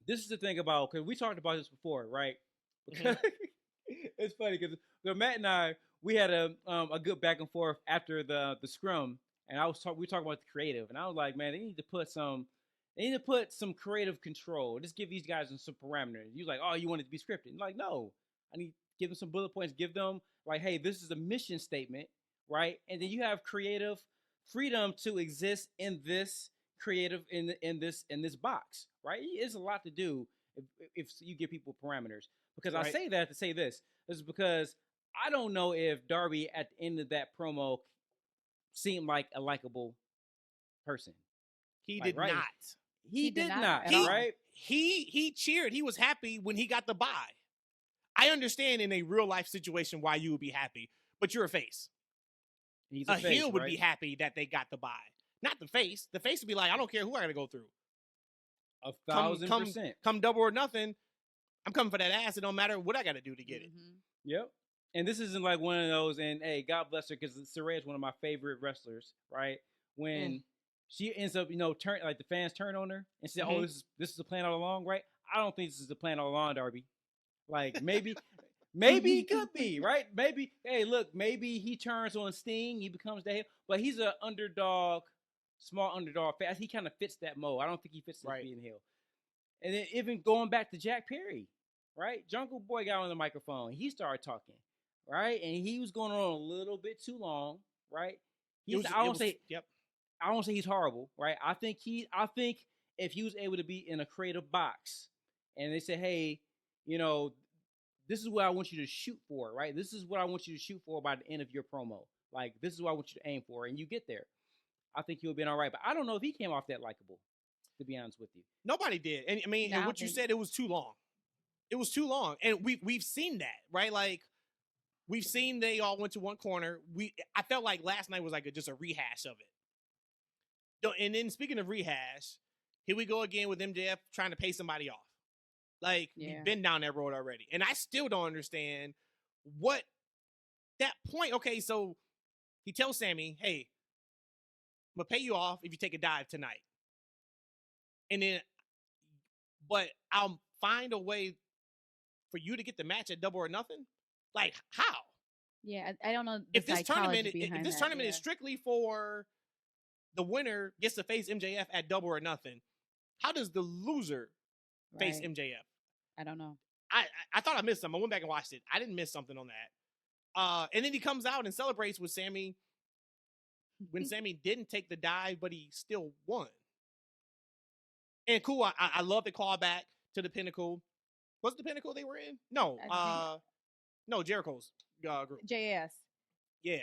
this is the thing about, because we talked about this before, right? It's funny because Matt and I, we had a good back and forth after the scrum, and we talked about the creative, and I was like, man, they need to put some creative control. Just give these guys some parameters. You're like, oh, you want it to be scripted? I'm like, no, I need to give them some bullet points. Give them like, hey, this is a mission statement, right? And then you have creative freedom to exist in this creative in this box, right? It's a lot to do if you give people parameters. Because I say that to say this is because I don't know if Darby at the end of that promo seemed like a likable person. He did not. He did not. Right? He cheered. He was happy when he got the bye. I understand in a real life situation why you would be happy, but you're a face. He's a heel would be happy that they got the bye. Not the face. The face would be like, I don't care who I got to go through. 1,000%. Come double or nothing. I'm coming for that ass. It don't matter what I got to do to get it. Yep. And this isn't like one of those, and hey, God bless her, because Saraya is one of my favorite wrestlers, right? When she ends up, like the fans turn on her and say, oh, this is the plan all along, right? I don't think this is the plan all along, Darby. Like, maybe it could be, right? Maybe, hey, look, maybe he turns on Sting, he becomes the heel, but he's an underdog small underdog. He kind of fits that mold. I don't think he fits the Right. being heel. And then even going back to Jack Perry, right? Jungle Boy got on the microphone. He started talking, right? And he was going on a little bit too long, right? I don't say he's horrible, right? I think if he was able to be in a creative box and they say, hey, you know, this is what I want you to shoot for, right? This is what I want you to shoot for by the end of your promo. Like, this is what I want you to aim for, and you get there. I think he would have been all right. But I don't know if he came off that likable, to be honest with you. Nobody did. And I mean, and what you said, it was too long. It was too long. And we've seen that, right? Like, we've seen they all went to one corner. I felt like last night was like just a rehash of it. And then speaking of rehash, here we go again with MJF trying to pay somebody off. Like, we've been down that road already. And I still don't understand what that point. Okay, so he tells Sammy, hey, I'm going to pay you off if you take a dive tonight. And then, but I'll find a way for you to get the match at Double or Nothing. Like, how? Yeah, I don't know. If this tournament is strictly for the winner gets to face MJF at Double or Nothing, how does the loser face MJF? I don't know. I thought I missed something. I went back and watched it. I didn't miss something on that. And then he comes out and celebrates with Sammy when Sammy didn't take the dive, but he still won. And cool, I love the callback to the Pinnacle. Was it the Pinnacle they were in? No, no, Jericho's group. JAS. Yeah.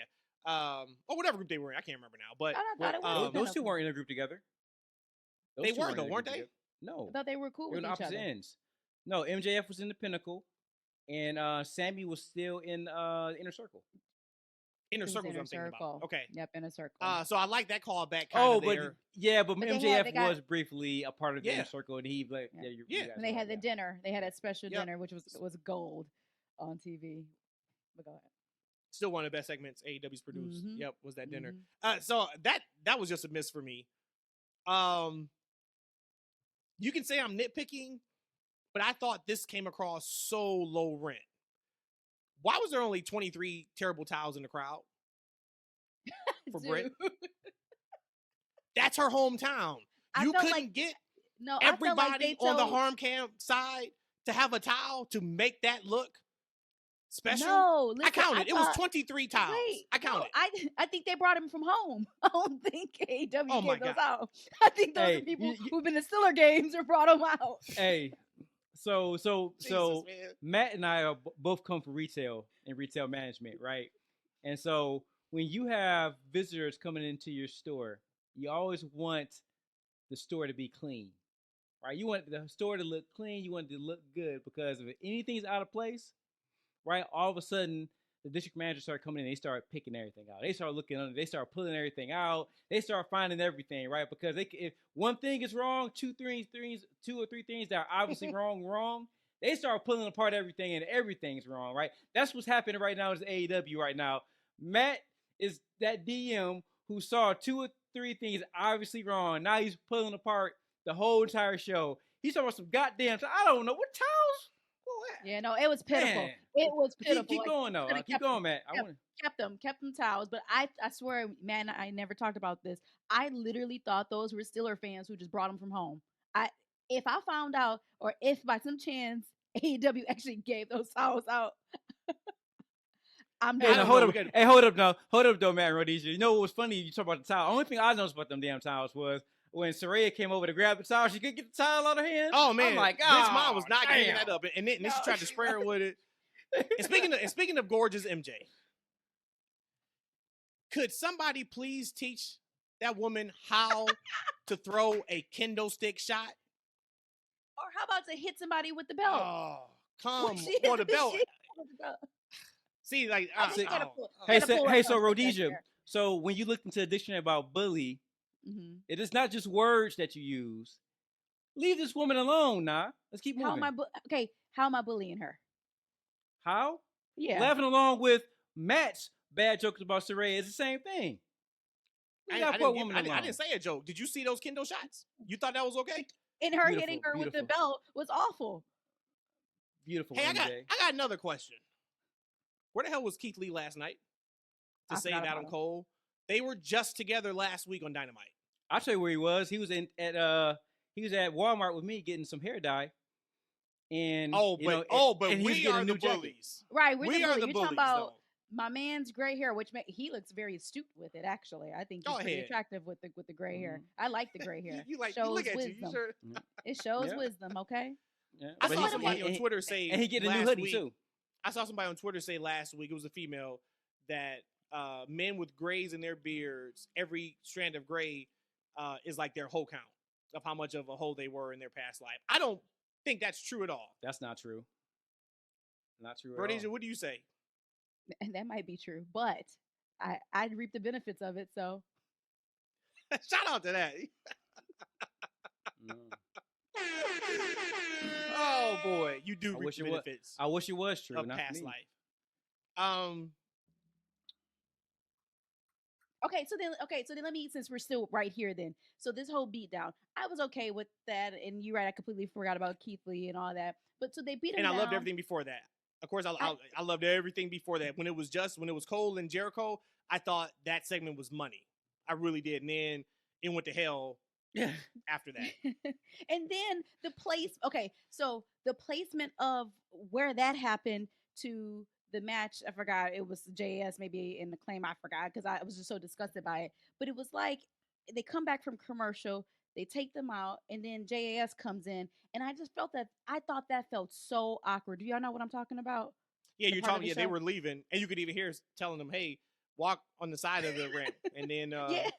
Or whatever group they were in. I can't remember now. But those two weren't in a group together. They were though, weren't they? Together. No. I thought they were cool with each other. Ends. No, MJF was in the Pinnacle, and Sammy was still in Inner Circle. Inner Circle, I'm thinking about. Okay. Yep, Inner Circle. So I like that callback. But MJF was briefly a part of the Inner Circle, and he like And they had the dinner. They had a special dinner, which was gold on TV. But go ahead. Still one of the best segments AEW's produced. Mm-hmm. Yep, was that dinner. So that was just a miss for me. You can say I'm nitpicking, but I thought this came across so low rent. Why was there only 23 terrible towels in the crowd for Britt? That's her hometown. You couldn't get everybody on the harm camp side to have a towel to make that look special. No, listen, I counted. It was 23 towels. I counted. I think they brought him from home. I don't think AEW gave those out. I think those are people who've been to Steeler games or brought them out. Hey. So Jesus, Matt and I both come from retail and retail management, right? And so when you have visitors coming into your store, you always want the store to be clean, right? You want the store to look clean. You want it to look good, because if anything's out of place, right, all of a sudden the district manager started coming in. They start picking everything out. They start looking under. They start pulling everything out. They start finding everything, right? Because if one thing is wrong, two or three things that are obviously wrong, they start pulling apart everything, and everything's wrong, right? That's what's happening right now is AEW right now. Matt is that DM who saw two or three things obviously wrong. Now he's pulling apart the whole entire show. He's talking about some goddamn. I don't know what towels. Yeah, no, it was pitiful. Man. It was pitiful. Keep going though. Keep going, Matt. Kept them towels. But I swear, man, I never talked about this. I literally thought those were Steeler fans who just brought them from home. If I found out, or if by some chance AEW actually gave those towels out, I'm done. Hey, hold up though, Matt Rhodesia. You know what was funny? You talk about the towel. Only thing I noticed about them damn towels was when Saraya came over to grab the towel, she couldn't get the towel out of her hand. Oh man, Bitch Mom was not getting that up, and then she tried to spray her with it. And speaking of gorgeous MJ, could somebody please teach that woman how to throw a kendo stick shot? Or how about to hit somebody with the belt? Oh, come on the belt. See, like, so Rhodesia. So when you look into the dictionary about bully. Mm-hmm. It is not just words that you use. Leave this woman alone, Let's keep moving. How am I bullying her? How? Yeah. Laughing along with Matt's bad jokes about Saraya is the same thing. I didn't say a joke. Did you see those kendo shots? You thought that was okay? And her hitting her with the belt was awful. Beautiful. Hey, I got another question. Where the hell was Keith Lee last night to save Adam Cole? They were just together last week on Dynamite. I'll tell you where he was. He was at Walmart with me getting some hair dye. And but and he was we getting are a new the jacket. bullies. Right, We we're the are bully. the You're bullies, talking about though. my man's gray hair, which he looks very astute with it. Actually, I think he's Go pretty ahead. attractive with the gray hair. I like the gray hair. You like? Shows You look at wisdom. you. You sure? It shows Yeah. wisdom. Okay. Yeah. I But saw he's- somebody on Twitter say, and he getting a new last hoodie week, too. I saw somebody on Twitter say last week, it was a female, that men with grays in their beards, every strand of gray is like their whole count of how much of a hoe they were in their past life. I don't think that's true at all. That's not true. Not true at Rhodesia, all. what do you say? And that might be true, but I'd reap the benefits of it. So Shout out to that. Mm. Oh boy, you do I reap wish the it was. benefits I wish it was true. of Not past me. life. okay, so then let me, since we're still right here, then so this whole beatdown, I was okay with that, and you're right, I completely forgot about Keith Lee and all that. But so they beat him And I down. loved everything before that. Of course, I loved everything before that. When it was Cole and Jericho, I thought that segment was money. I really did. And then it went to hell Yeah. after that. And then the place. Okay, so the placement of where that happened to the match, I forgot. It was JS maybe in the claim. I forgot because I was just so disgusted by it. But it was like they come back from commercial, they take them out, and then JAS comes in, and I just felt that I thought that felt so awkward. Do y'all know what I'm talking about? Yeah, The you're part of talking. the Yeah, they show? were leaving, and you could even hear us telling them, "Hey, walk on the side of the ramp," and then Yeah.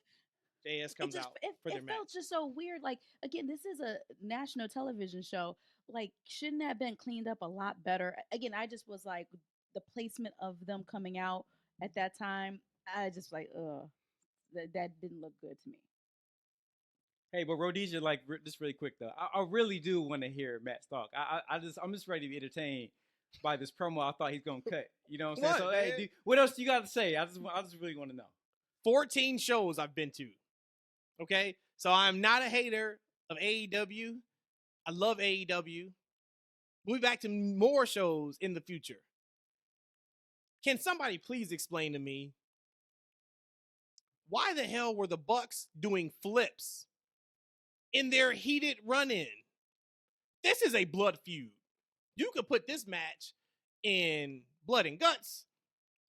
JS comes out for their It match. felt just so weird. Like, again, this is a national television show. Like, shouldn't that have been cleaned up a lot better? Again, I just was like, the placement of them coming out at that time, I just like, that didn't look good to me. Hey, but Rhodesia, like, just really quick though, I really do want to hear Matt's talk. I'm just ready to be entertained by this promo. I thought he's gonna cut. You know what I'm saying? What, So, man? hey, dude, what else you got to say? I just really want to know. 14 shows I've been to. Okay, so I'm not a hater of AEW. I love AEW. We'll be back to more shows in the future. Can somebody please explain to me why the hell were the Bucks doing flips in their heated run-in? This is a blood feud. You could put this match in Blood and Guts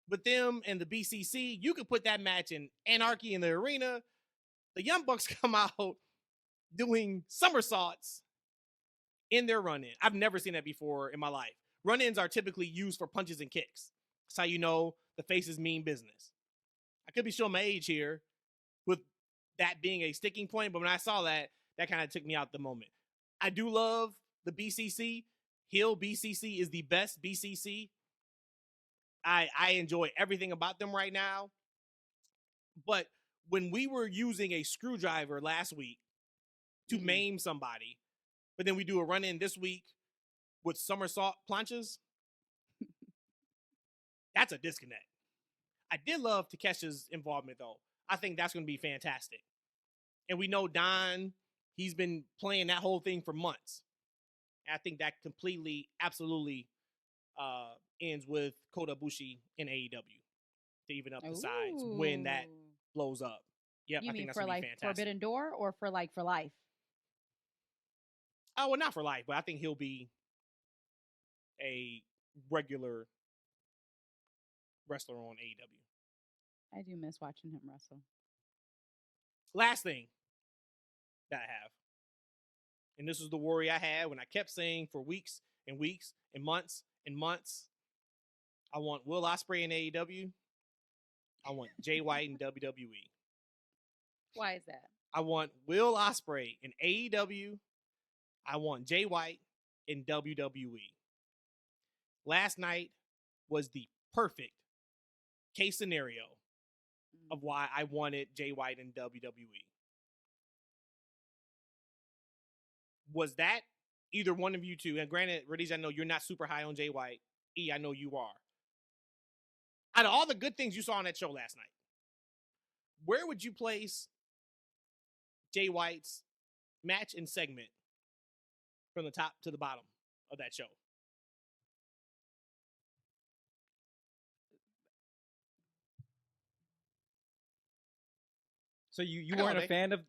with them and the BCC. You could put that match in Anarchy in the Arena. The Young Bucks come out doing somersaults in their run-in. I've never seen that before in my life. Run-ins are typically used for punches and kicks. That's how you know the faces mean business. I could be showing my age here with that being a sticking point, but when I saw that, that kind of took me out the moment. I do love the BCC. Heel BCC is the best BCC. I enjoy everything about them right now. But when we were using a screwdriver last week to maim somebody, but then we do a run-in this week with somersault planches, that's a disconnect. I did love Takesha's involvement, though. I think that's going to be fantastic. And we know Don, he's been playing that whole thing for months. And I think that completely, absolutely ends with Kota Ibushi in AEW to even up the sides when that blows up. Yep, You I think mean that's for going to be like fantastic. Forbidden Door or for life? Oh, well, not for life, but I think he'll be a regular wrestler on AEW. I do miss watching him wrestle. Last thing that I have, and this was the worry I had when I kept saying for weeks and weeks and months, I want Will Ospreay in AEW. I want Jay White in WWE. Why is that? I want Will Ospreay in AEW. I want Jay White in WWE. Last night was the perfect case scenario of why I wanted Jay White in WWE. Was that either one of you two? And granted, Rhodesia, I know you're not super high on Jay White. I know you are. Out of all the good things you saw on that show last night, where would you place Jay White's match and segment from the top to the bottom of that show? So you I got all weren't a day. fan of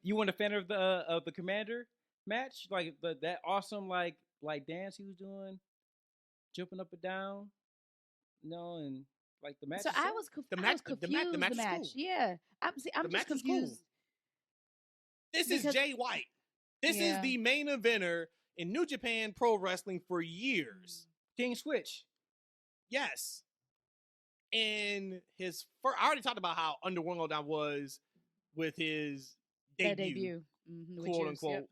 the Commander match, like that awesome like dance he was doing, jumping up and down, and like the match So I itself. was The I was match, the confused. match The was match, cool. yeah. I'm The just match was cool. confused This is because Jay White. This is yeah. the main eventer in New Japan Pro Wrestling for years. King Switch. Yes. And his first, I already talked about how underwhelmed I was with his That debut, debut, with quote Juice, unquote.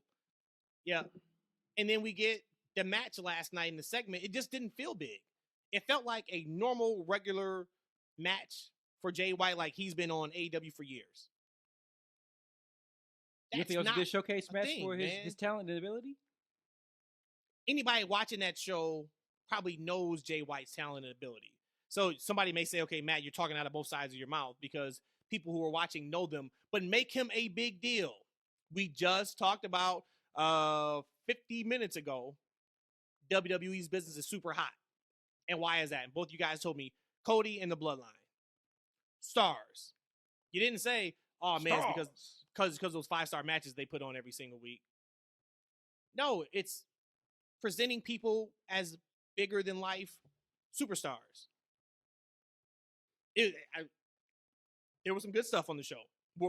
Yeah. And then we get the match last night in the segment. It just didn't feel big. It felt like a normal, regular match for Jay White, like he's been on AEW for years. You think it was a good showcase match for his talent and ability? Anybody watching that show probably knows Jay White's talent and ability. So somebody may say, okay, Matt, you're talking out of both sides of your mouth because people who are watching know them, but make him a big deal. We just talked about 50 minutes ago, WWE's business is super hot. And why is that? And both you guys told me Cody and the Bloodline. Stars. You didn't say, oh man, it's because those 5-star matches they put on every single week. No, it's presenting people as bigger than life superstars. There was some good stuff on the show.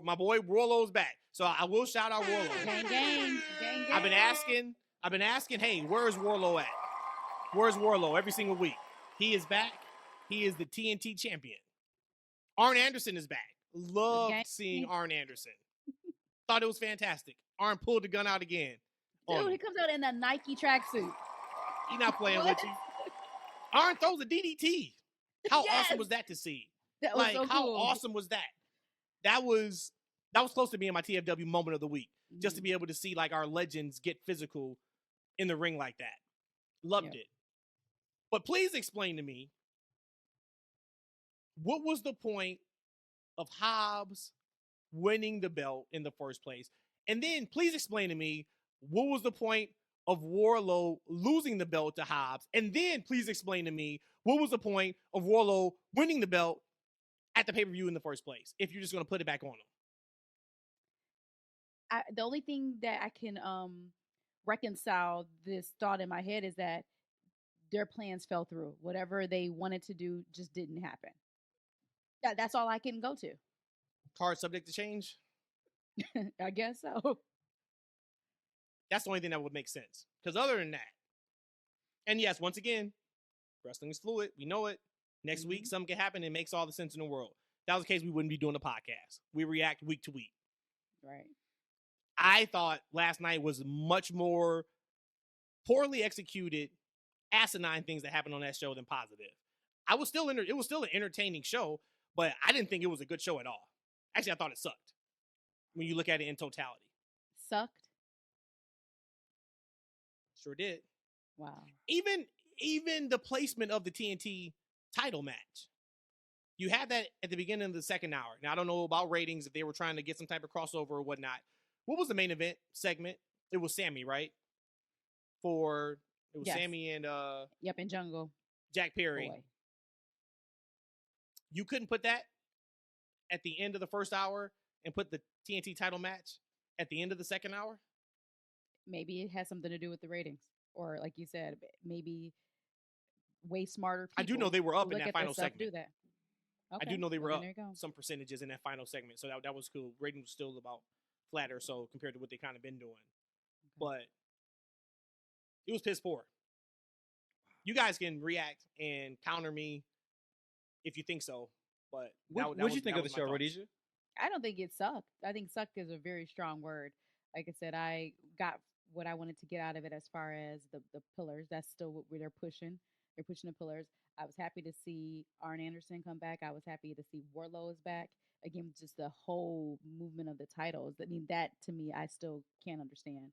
My boy Warlow's back, so I will shout out Warlow. Gang. I've been asking, hey, where's Warlow at? Where's Warlow every single week? He is back. He is the TNT champion. Arn Anderson is back. Loved seeing Arn Anderson. Thought it was fantastic. Arn pulled the gun out again. Dude, he comes out in a Nike tracksuit. He's not playing with you. Arn throws a DDT. How awesome was that to see? That was so cool. How awesome was that? That was close to being my TFW moment of the week. Just to be able to see like our legends get physical in the ring like that. Loved it. But please explain to me, what was the point of Hobbs winning the belt in the first place? And then please explain to me, what was the point of Warlow losing the belt to Hobbs? And then please explain to me, what was the point of Warlow winning the belt at the pay-per-view in the first place, if you're just going to put it back on him? The only thing that I can reconcile this thought in my head is that their plans fell through. Whatever they wanted to do just didn't happen. That's all I can go to. Card subject to change? I guess so. That's the only thing that would make sense. Because other than that, and yes, once again, wrestling is fluid. We know it. Next week, something can happen. It makes all the sense in the world. If that was the case, we wouldn't be doing a podcast. We react week to week. Right. I thought last night was much more poorly executed, asinine things that happened on that show than positive. It was still an entertaining show, but I didn't think it was a good show at all. Actually, I thought it sucked when you look at it in totality. Sucked? Sure did. Wow. Even the placement of the TNT title match. You had that at the beginning of the second hour. Now, I don't know about ratings, if they were trying to get some type of crossover or whatnot. What was the main event segment? It was Sammy, right? Sammy and and Jungle Jack Perry. Boy. You couldn't put that at the end of the first hour and put the TNT title match at the end of the second hour? Maybe it has something to do with the ratings. Or like you said, maybe way smarter people. I do know they were up in that final segment. Do that. Okay. I do know they were up there you go. some percentages in that final segment. So that was cool. Rating was still about flatter, so compared to what they kind of been doing. Okay. But it was piss poor. You guys can react and counter me if you think so. But what did you think of the show, Rhodesia? I don't think it sucked. I think sucked is a very strong word. Like I said, I got what I wanted to get out of it as far as the pillars. That's still what they're pushing. They're pushing the pillars. I was happy to see Arn Anderson come back. I was happy to see Warlow is back. Again, just the whole movement of the titles. I mean, that to me, I still can't understand.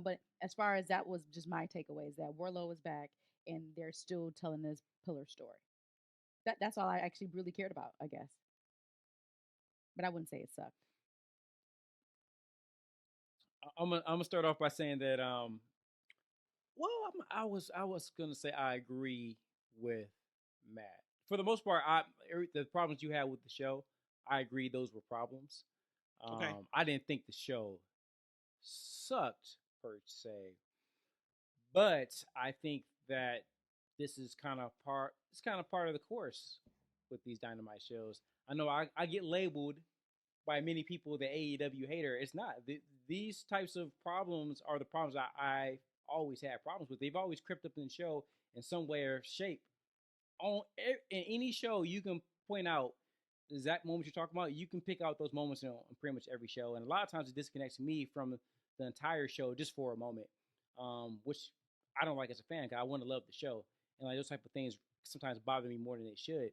But as far as that was just my takeaway, is that Warlow is back and they're still telling this pillar story. That's all I actually really cared about, I guess. But I wouldn't say it sucked. I'm gonna start off by saying that I was gonna say I agree with Matt. For the most part, the problems you had with the show, I agree those were problems. Okay. I didn't think the show sucked per se, but I think that this is kind of part. It's kind of part of the course with these Dynamite shows. I know I get labeled by many people the AEW hater. It's not. These types of problems are the problems I always had problems with. They've always crept up in the show in some way or shape. In any show, you can point out the exact moments you're talking about. You can pick out those moments in pretty much every show, and a lot of times it disconnects me from the entire show just for a moment, which I don't like as a fan because I want to love the show, and like those type of things sometimes bother me more than they should.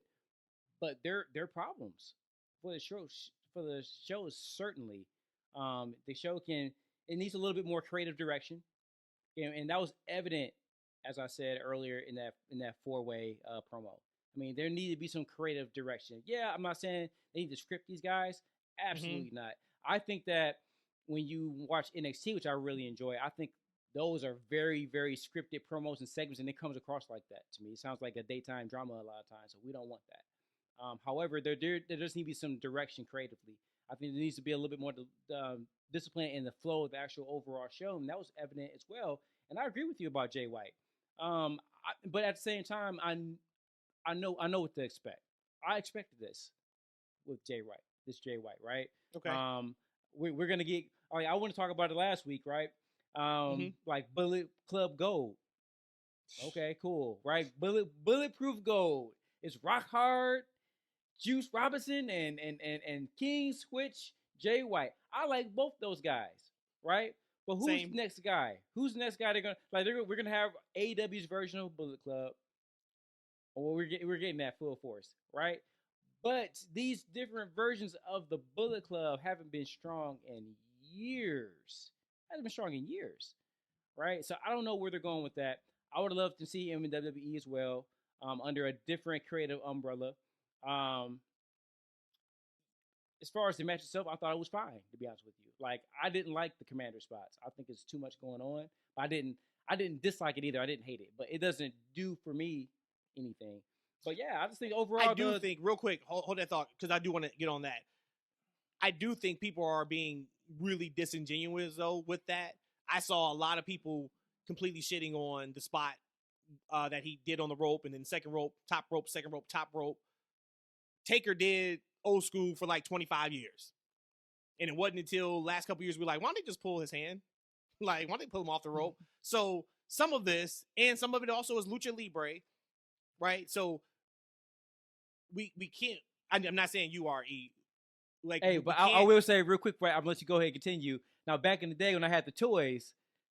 But they're problems for the show. For the show, certainly, the show it needs a little bit more creative direction, and that was evident, as I said earlier in that 4-way promo. I mean, there needed to be some creative direction. Yeah, I'm not saying they need to script these guys. Absolutely not. I think that when you watch NXT, which I really enjoy, I think those are very, very scripted promos and segments, and it comes across like that to me. It sounds like a daytime drama a lot of times, so we don't want that. However, there does need to be some direction creatively. I think there needs to be a little bit more discipline in the flow of the actual overall show, and that was evident as well. And I agree with you about Jay White. But at the same time, I know what to expect. I expected this with Jay White, right? Okay. We're gonna get. I want to talk about it last week, right? Like Bullet Club Gold. Okay, cool, right? Bulletproof Gold. It's rock hard. Juice Robinson and King Switch Jay White. I like both those guys, right? But who's the next guy? Who's the next guy they're gonna like? We're gonna have AEW's version of Bullet Club, or we're getting that full force, right? But these different versions of the Bullet Club haven't been strong in years. Right? So I don't know where they're going with that. I would love to see him in WWE as well, under a different creative umbrella. As far as the match itself, I thought it was fine, to be honest with you. Like, I didn't like the commander spots. I think it's too much going on. But I didn't dislike it either. I didn't hate it. But it doesn't do for me anything. But yeah, I just think overall, I think real quick, hold that thought, because I do want to get on that. I do think people are being really disingenuous though with that. I saw a lot of people completely shitting on the spot that he did on the rope, and then second rope, top rope, second rope, top rope. Taker did old school for like 25 years. And it wasn't until last couple years we were like, why don't they just pull his hand? Like, why don't they pull him off the rope? So some of this, and some of it also is Lucha Libre, right? So we can't, I'm not saying you are, E. Like, hey, but I will say real quick, right, I'm gonna let you go ahead and continue. Now, back in the day when I had the toys,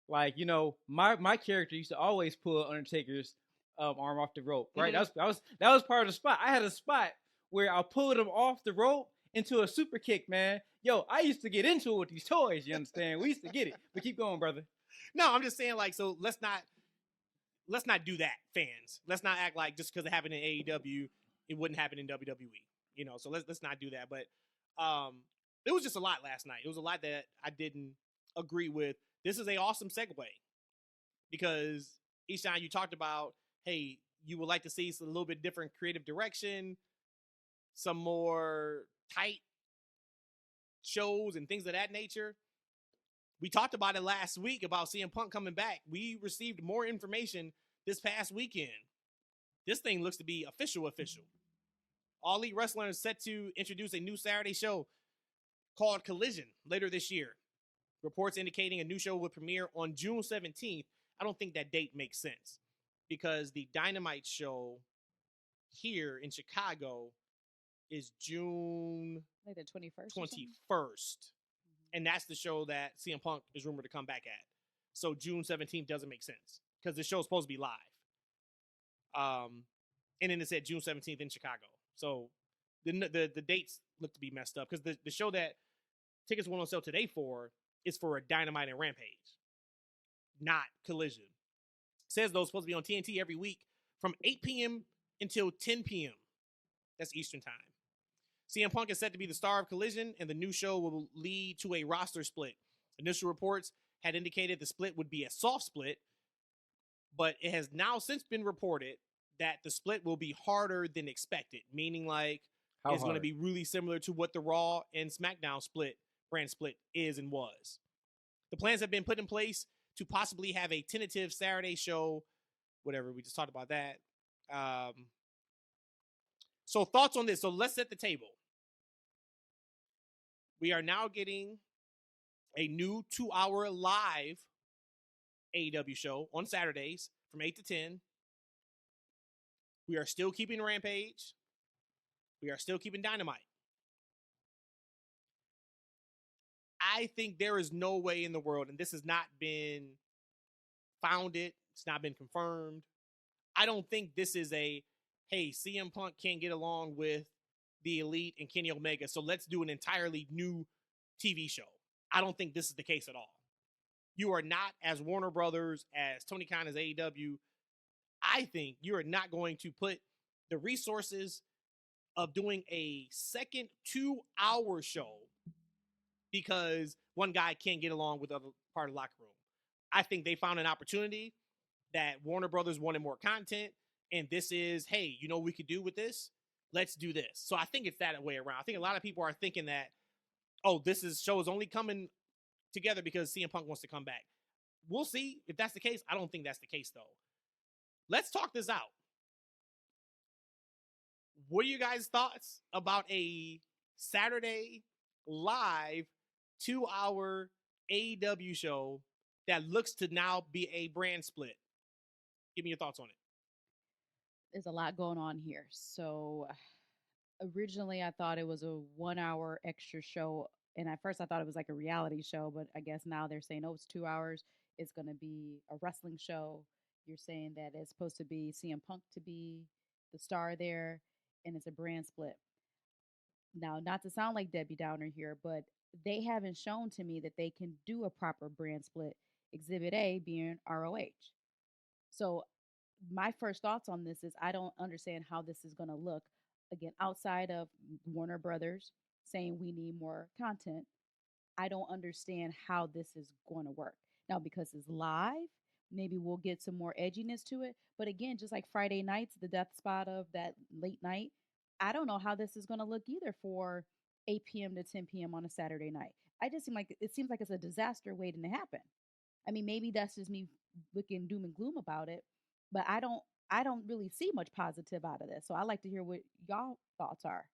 like, you know, my character used to always pull Undertaker's arm off the rope, right? That was part of the spot. I had a spot where I pulled him off the rope into a super kick, man. Yo, I used to get into it with these toys, you understand? We used to get it. But keep going, brother. No, I'm just saying, like, so let's not do that, fans. Let's not act like just because it happened in AEW, it wouldn't happen in WWE. You know, so let's not do that. But it was just a lot last night. It was a lot that I didn't agree with. This is an awesome segue because, Eshaun, you talked about, hey, you would like to see a little bit different creative direction, some more tight shows and things of that nature. We talked about it last week about CM Punk coming back. We received more information this past weekend. This thing looks to be official. All Elite Wrestling is set to introduce a new Saturday show called Collision later this year. Reports indicating a new show will premiere on June 17th. I don't think that date makes sense because the Dynamite show here in Chicago is June like the 21st. 21st. And that's the show that CM Punk is rumored to come back at. So June 17th doesn't make sense because the show's supposed to be live. And then it said June 17th in Chicago. So the dates look to be messed up because the show that tickets went on sale today for is for a Dynamite and Rampage, not Collision. It says those supposed to be on TNT every week from 8 p.m. until 10 p.m. That's Eastern time. CM Punk is set to be the star of Collision, and the new show will lead to a roster split. Initial reports had indicated the split would be a soft split, but it has now since been reported that the split will be harder than expected, meaning like it's going to be really similar to what the Raw and SmackDown split brand split is and was. The plans have been put in place to possibly have a tentative Saturday show, whatever. We just talked about that. So thoughts on this. So let's set the table. We are now getting a new 2-hour live AEW show on Saturdays from 8 to 10. We are still keeping Rampage. We are still keeping Dynamite. I think there is no way in the world, and this has not been founded, it's not been confirmed. I don't think this is a, hey, CM Punk can't get along with the Elite and Kenny Omega, so let's do an entirely new TV show. I don't think this is the case at all. You are not, as Warner Brothers, as Tony Khan, as AEW, I think you are not going to put the resources of doing a second 2-hour show because one guy can't get along with the other part of the locker room. I think they found an opportunity that Warner Brothers wanted more content, and this is, hey, you know what we could do with this? Let's do this. So I think it's that way around. I think a lot of people are thinking that, oh, show is only coming together because CM Punk wants to come back. We'll see if that's the case. I don't think that's the case, though. Let's talk this out. What are you guys' thoughts about a Saturday live 2-hour AEW show that looks to now be a brand split? Give me your thoughts on it. There's a lot going on here. So originally I thought it was a 1-hour extra show. And at first I thought it was like a reality show, but I guess now they're saying, oh, it's 2 hours. It's going to be a wrestling show. You're saying that it's supposed to be CM Punk to be the star there, and it's a brand split. Now, not to sound like Debbie Downer here, but they haven't shown to me that they can do a proper brand split, Exhibit A being ROH. So my first thoughts on this is I don't understand how this is going to look. Again, outside of Warner Brothers saying we need more content, I don't understand how this is going to work. Now, because it's live, maybe we'll get some more edginess to it. But again, just like Friday nights, the death spot of that late night, I don't know how this is going to look either for 8 p.m. to 10 p.m. on a Saturday night. It seems like it's a disaster waiting to happen. I mean, maybe that's just me looking doom and gloom about it, but I don't really see much positive out of this. So I'd like to hear what y'all thoughts are.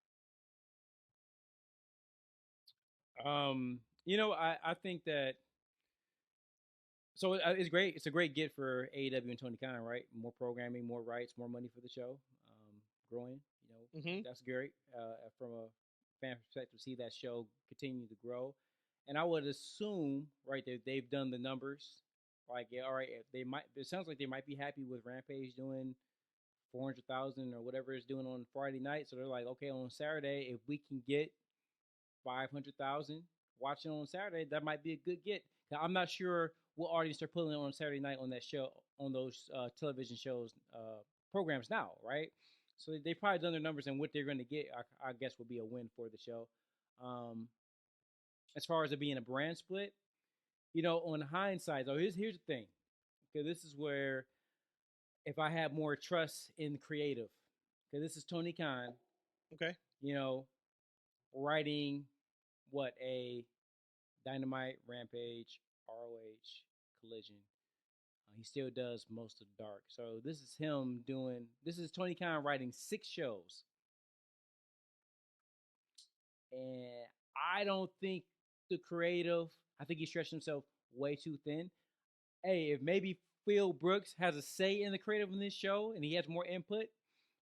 I think that it's great. It's a great get for AEW and Tony Khan, right? More programming, more rights, more money for the show. Growing, that's great from a fan perspective. See that show continue to grow, and I would assume, right, that they've done the numbers. Like, yeah, all right, it sounds like they might be happy with Rampage doing 400,000 or whatever it's doing on Friday night. So they're like, okay, on Saturday, if we can get 500,000 watching on Saturday, that might be a good get. Now, I'm not sure what audience they're pulling on Saturday night on that show, on those television shows, programs now, right? So they've probably done their numbers, and what they're going to get, I guess, will be a win for the show. As far as it being a brand split, on hindsight, though, here's the thing. Okay, this is where, if I have more trust in creative, because this is Tony Khan. Okay. Writing a Dynamite, Rampage, ROH, Collision. He still does most of Dark. So this is Tony Khan writing 6 shows. And I don't think I think he stretched himself way too thin. Hey, if maybe Phil Brooks has a say in the creative in this show and he has more input,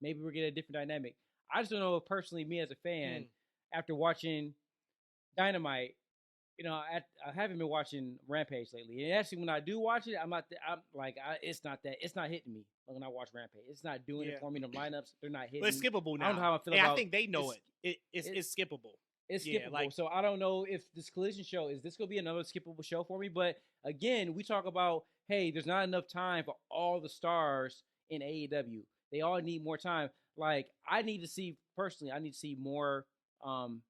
maybe we'll get a different dynamic. I just don't know if personally, me as a fan, after watching Dynamite, I haven't been watching Rampage lately. And actually, when I do watch it, it's not hitting me when I watch Rampage. It's not doing it for me. The lineups, they're not hitting. But it's skippable now. I don't know how I feel about. I think they know it. It's skippable. It's skippable. So I don't know if this Collision show is this going to be another skippable show for me. But again, we talk about, hey, there's not enough time for all the stars in AEW. They all need more time. Like, I need to see more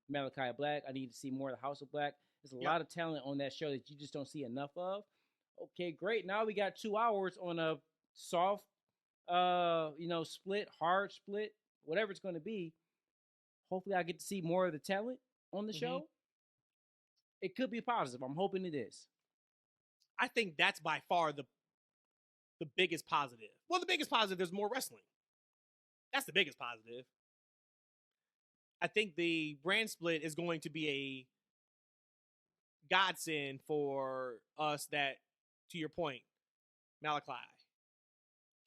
Malachi Black. I need to see more of the House of Black. There's a lot of talent on that show that you just don't see enough of. Okay, great. Now we got 2 hours on a soft, split, hard split, whatever it's going to be. Hopefully I get to see more of the talent on the show. it could be positive. I'm hoping it is. I think that's by far the biggest positive. Well, the biggest positive, there's more wrestling. That's the biggest positive. I think the brand split is going to be a godsend for us that, to your point, Malachi,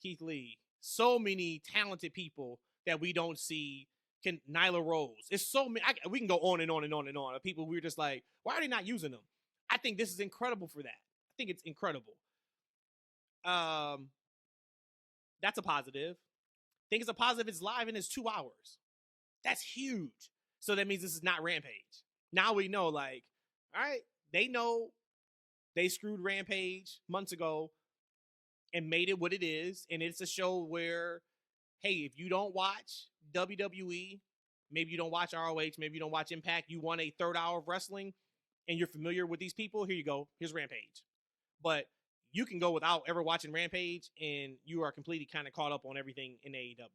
Keith Lee, so many talented people that we don't see. Nyla Rose. It's so many. We can go on and on and on and on. People we're just like, why are they not using them? I think this is incredible for that. I think it's incredible. That's a positive. I think it's a positive. It's live and it's 2 hours. That's huge. So that means this is not Rampage. Now we know, like, all right, they know they screwed Rampage months ago and made it what it is. And it's a show where, hey, if you don't watch WWE, maybe you don't watch ROH, maybe you don't watch Impact, you want a 3rd hour of wrestling and you're familiar with these people, here you go. Here's Rampage. But you can go without ever watching Rampage and you are completely kind of caught up on everything in AEW.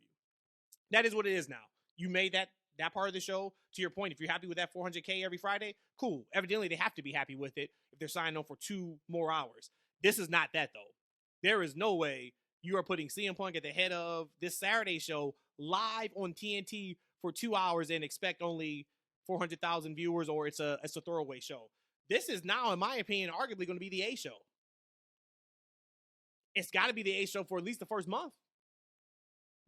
That is what it is now. You made that part of the show. To your point, if you're happy with that $400K every Friday, cool. Evidently, they have to be happy with it if they're signing on for 2 more hours. This is not that, though. There is no way you are putting CM Punk at the head of this Saturday show live on TNT for 2 hours and expect only 400,000 viewers, or it's a throwaway show. This is now, in my opinion, arguably going to be the A show. It's got to be the A show for at least the first month.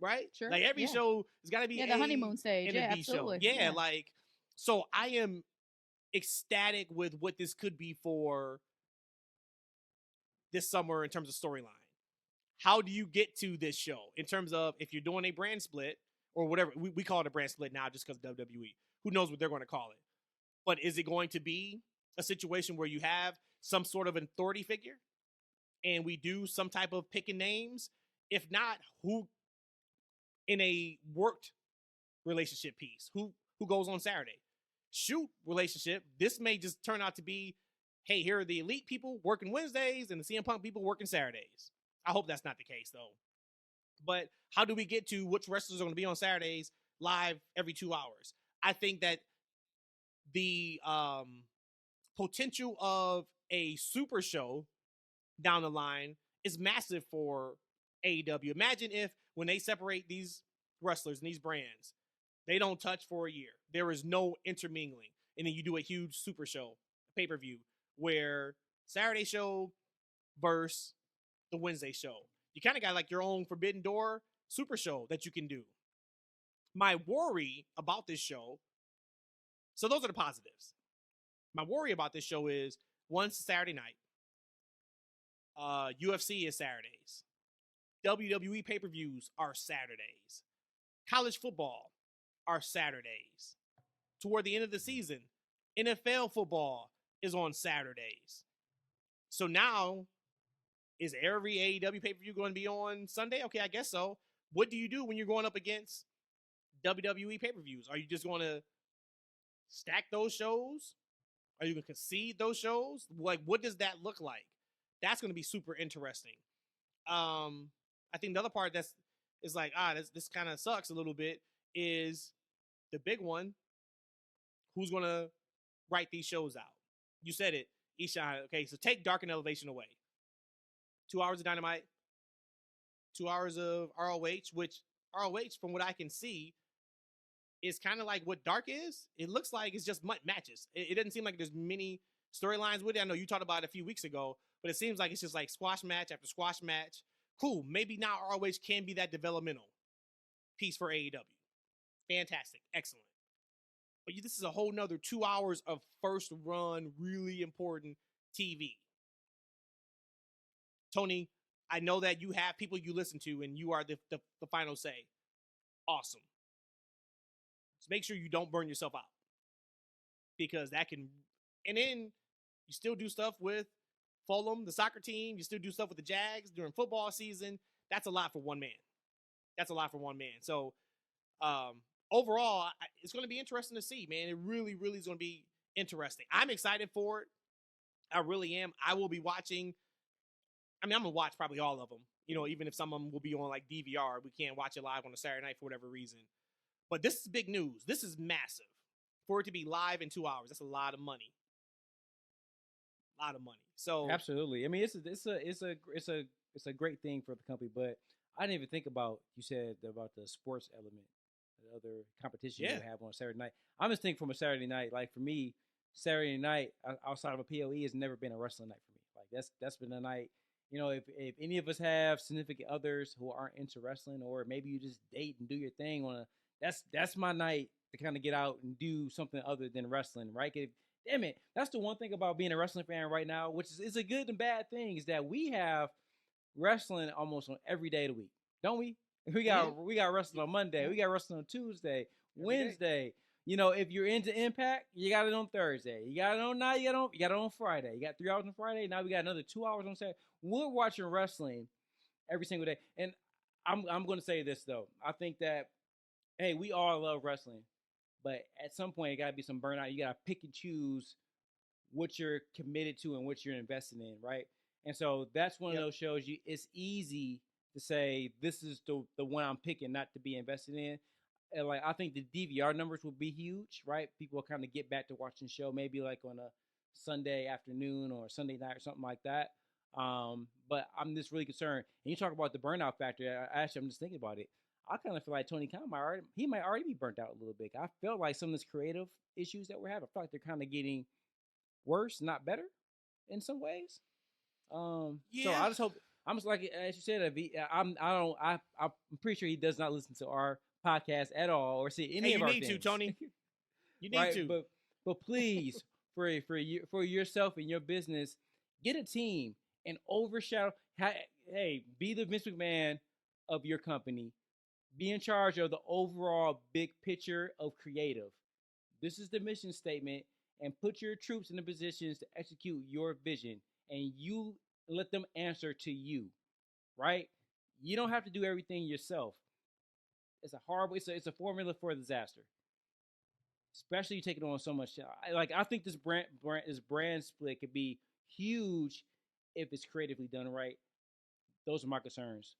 Right? Sure. Like every show has got to be the honeymoon stage. and a Yeah, B absolutely. show. Yeah, like, so I am ecstatic with what this could be for this summer in terms of storyline. How do you get to this show in terms of if you're doing a brand split or whatever? We call it a brand split now just because of WWE. Who knows what they're going to call it? But is it going to be a situation where you have some sort of authority figure and we do some type of picking names? If not, who in a worked relationship piece? Who goes on Saturday? Shoot relationship. This may just turn out to be, hey, here are the elite people working Wednesdays and the CM Punk people working Saturdays. I hope that's not the case, though. But how do we get to which wrestlers are going to be on Saturdays live every 2 hours? I think that the potential of a super show down the line is massive for AEW. Imagine if when they separate these wrestlers and these brands, they don't touch for a year. There is no intermingling. And then you do a huge super show, pay-per-view, where Saturday show versus the Wednesday show. You kind of got like your own Forbidden Door super show that you can do. My worry about this show, so those are the positives. My worry about this show is, once Saturday night, UFC is Saturdays. WWE pay-per-views are Saturdays. College football are Saturdays. Toward the end of the season, NFL football is on Saturdays. So now, is every AEW pay-per-view going to be on Sunday? Okay, I guess so. What do you do when you're going up against WWE pay-per-views? Are you just going to stack those shows? Are you going to concede those shows? Like, what does that look like? That's going to be super interesting. I think the other part that's is like, this kind of sucks a little bit is the big one. Who's going to write these shows out? You said it, Eshaun. Okay, so take Dark and Elevation away. 2 hours of Dynamite, 2 hours of ROH, which ROH, from what I can see, is kind of like what Dark is. It looks like it's just matches. It doesn't seem like there's many storylines with it. I know you talked about it a few weeks ago, but it seems like it's just like squash match after squash match. Cool. Maybe now ROH can be that developmental piece for AEW. Fantastic. Excellent. But this is a whole nother 2 hours of first run, really important TV. Tony, I know that you have people you listen to and you are the final say. Awesome. Just make sure you don't burn yourself out. Because that can... And then you still do stuff with Fulham, the soccer team. You still do stuff with the Jags during football season. That's a lot for one man. So, overall, it's going to be interesting to see, man. It really, really is going to be interesting. I'm excited for it. I really am. I will be watching. I mean, I'm going to watch probably all of them, even if some of them will be on like DVR. We can't watch it live on a Saturday night for whatever reason. But this is big news. This is massive. For it to be live in 2 hours, that's a lot of money. A lot of money. So absolutely. I mean, it's a great thing for the company, but I didn't even think about you said about the sports element, the other competition you have on Saturday night. I'm just thinking from a Saturday night. Like for me, Saturday night outside of a POE has never been a wrestling night for me. Like that's been a night. You know, if any of us have significant others who aren't into wrestling, or maybe you just date and do your thing on a that's my night to kind of get out and do something other than wrestling, right? Damn it, that's the one thing about being a wrestling fan right now, which is a good and bad thing, is that we have wrestling almost on every day of the week, don't we? We got wrestling on Monday, we got wrestling on Tuesday, Wednesday. You know, if you're into Impact, you got it on Thursday. You got it on night. You got it on Friday. You got 3 hours on Friday. Now we got another 2 hours on Saturday. We're watching wrestling every single day. And I'm going to say this though. I think that hey, we all love wrestling, but at some point it got to be some burnout. You got to pick and choose what you're committed to and what you're invested in, right? And so that's one of those shows. It's easy to say this is the one I'm picking not to be invested in. And like I think the DVR numbers will be huge, right? People will kind of get back to watching the show maybe like on a Sunday afternoon or Sunday night or something like that. But I'm just really concerned. And you talk about the burnout factor. Actually, I'm just thinking about it. I kind of feel like Tony Khan might already be burnt out a little bit. I felt like some of these creative issues that we're having, I feel like they're kind of getting worse, not better, in some ways. So I just hope. I'm just like as you said, I'm pretty sure he does not listen to our podcast at all or see any of our things. You need to, Tony. You need to. But please, for yourself and your business, get a team and overshadow. Hey, be the Vince McMahon of your company. Be in charge of the overall big picture of creative. This is the mission statement, and put your troops in the positions to execute your vision, and you let them answer to you, right? You don't have to do everything yourself. It's a formula for a disaster. Especially you take it on so much. I think this brand split could be huge if it's creatively done right. Those are my concerns.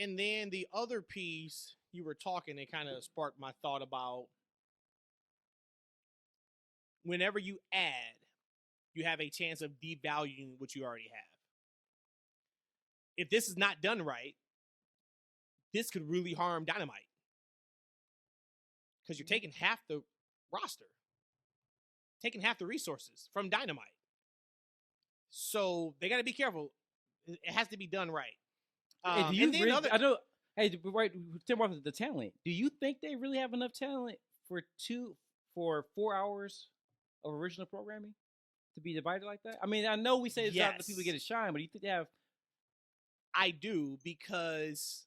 And then the other piece you were talking, it kind of sparked my thought about whenever you add, you have a chance of devaluing what you already have. If this is not done right, this could really harm Dynamite. Because you're taking half the roster, taking half the resources from Dynamite. So they got to be careful. It has to be done right. Hey, do you really, I know. Hey, right. Tell me about the talent. Do you think they really have enough talent for 4 hours of original programming to be divided like that? I mean, I know we say it's not the people get a shine, but do you think they have? I do, because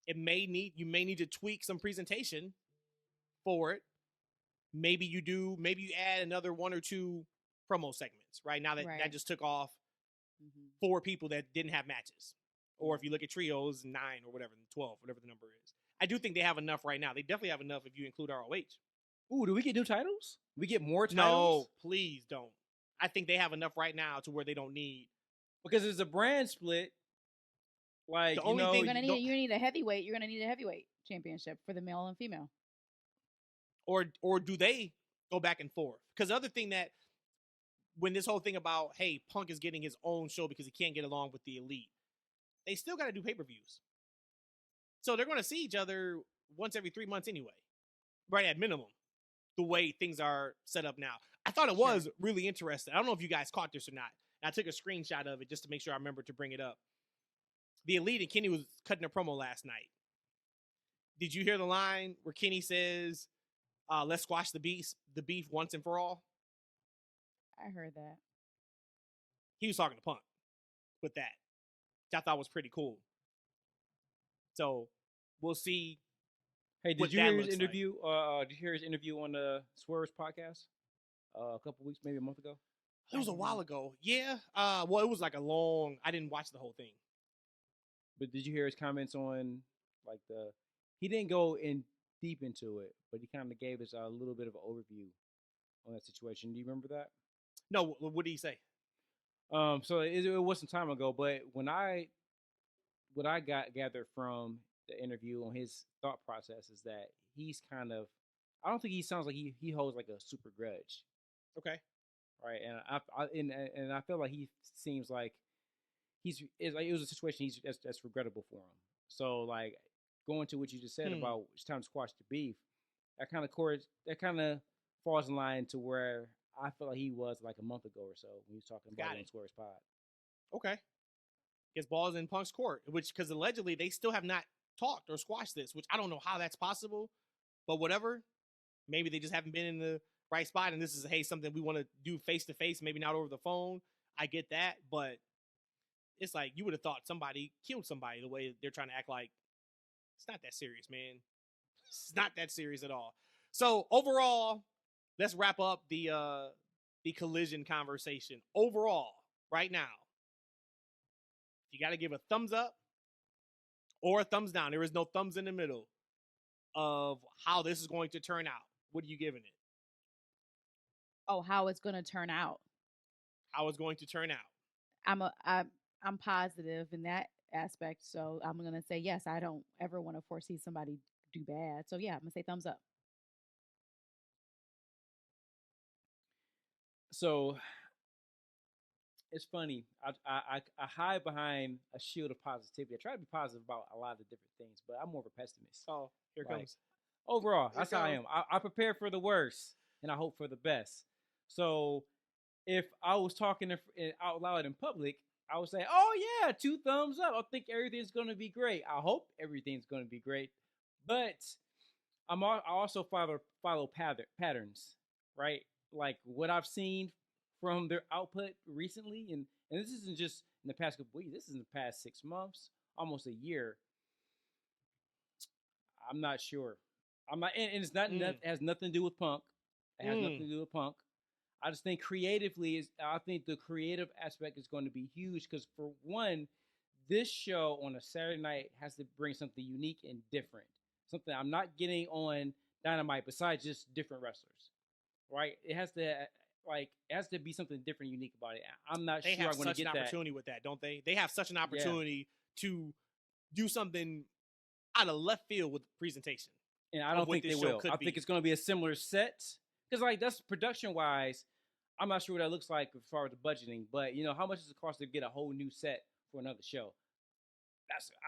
you may need to tweak some presentation for it. Maybe you add another 1 or 2 promo segments, right? Now that just took off 4 people that didn't have matches. Or if you look at trios, 9 or whatever, 12, whatever the number is. I do think they have enough right now. They definitely have enough if you include ROH. Ooh, do we get new titles? We get more titles? No, please don't. I think they have enough right now to where they don't need. Because it's a brand split. Like, the only thing you need a heavyweight. You're gonna need a heavyweight championship for the male and female. Or do they go back and forth? Because the other thing that when this whole thing about Punk is getting his own show because he can't get along with the Elite, they still got to do pay-per-views. So they're going to see each other once every 3 months anyway, right at minimum, the way things are set up now. I thought it was really interesting. I don't know if you guys caught this or not. I took a screenshot of it just to make sure I remember to bring it up. The Elite and Kenny was cutting a promo last night. Did you hear the line where Kenny says, let's squash the beef once and for all? I heard that. He was talking to Punk with that, which I thought was pretty cool. So we'll see. Hey, did you hear his interview? Did you hear his interview on the Swerve's podcast a couple weeks, maybe a month ago? It was a while ago. Yeah. Well, it was like I didn't watch the whole thing. But did you hear his comments on like he didn't go in deep into it, but he kind of gave us a little bit of an overview on that situation. Do you remember that? No. What did he say? So it was some time ago, but what I gathered from the interview on his thought process is that he's kind of, I don't think he sounds like he holds like a super grudge Okay. right? And I feel like he seems like it was a situation that's regrettable for him. So like going to what you just said about it's time to squash the beef, that kind of falls in line to where I feel like he was like a month ago or so when he was talking about it on Square's Pod. Okay. Gets balls in Punk's court, which because allegedly they still have not talked or squashed this, which I don't know how that's possible, but whatever. Maybe they just haven't been in the right spot, and this is something we want to do face to face, maybe not over the phone. I get that, but it's like you would have thought somebody killed somebody the way they're trying to act like it's not that serious, man. It's not that serious at all. So overall, let's wrap up the collision conversation. Overall, right now, you got to give a thumbs up or a thumbs down. There is no thumbs in the middle of how this is going to turn out. What are you giving it? Oh, how it's going to turn out. How it's going to turn out. I'm positive in that aspect, so I'm going to say yes. I don't ever want to foresee somebody do bad. So yeah, I'm going to say thumbs up. So it's funny. I hide behind a shield of positivity. I try to be positive about a lot of different things, but I'm more of a pessimist. Oh, here it comes. Overall, that's how I am. I prepare for the worst and I hope for the best. So if I was talking out loud in public, I would say, "Oh yeah, 2 thumbs up. I think everything's going to be great. I hope everything's going to be great." But I also follow patterns, right? Like what I've seen from their output recently, and this isn't just in the past couple weeks. This is in the past 6 months, almost a year. I'm not sure. I'm not, and it's not. It has nothing to do with Punk. It has nothing to do with Punk. I just think creatively I think the creative aspect is going to be huge because for one, this show on a Saturday night has to bring something unique and different. Something I'm not getting on Dynamite besides just different wrestlers, right? It has to be something different, unique about it. I'm not sure I'm going to get that. They have such an opportunity with that, don't they? They have such an opportunity to do something out of left field with the presentation. And I don't think they will. I think it's going to be a similar set. Because, like, that's production-wise, I'm not sure what that looks like as far as the budgeting. But, you know, how much does it cost to get a whole new set for another show?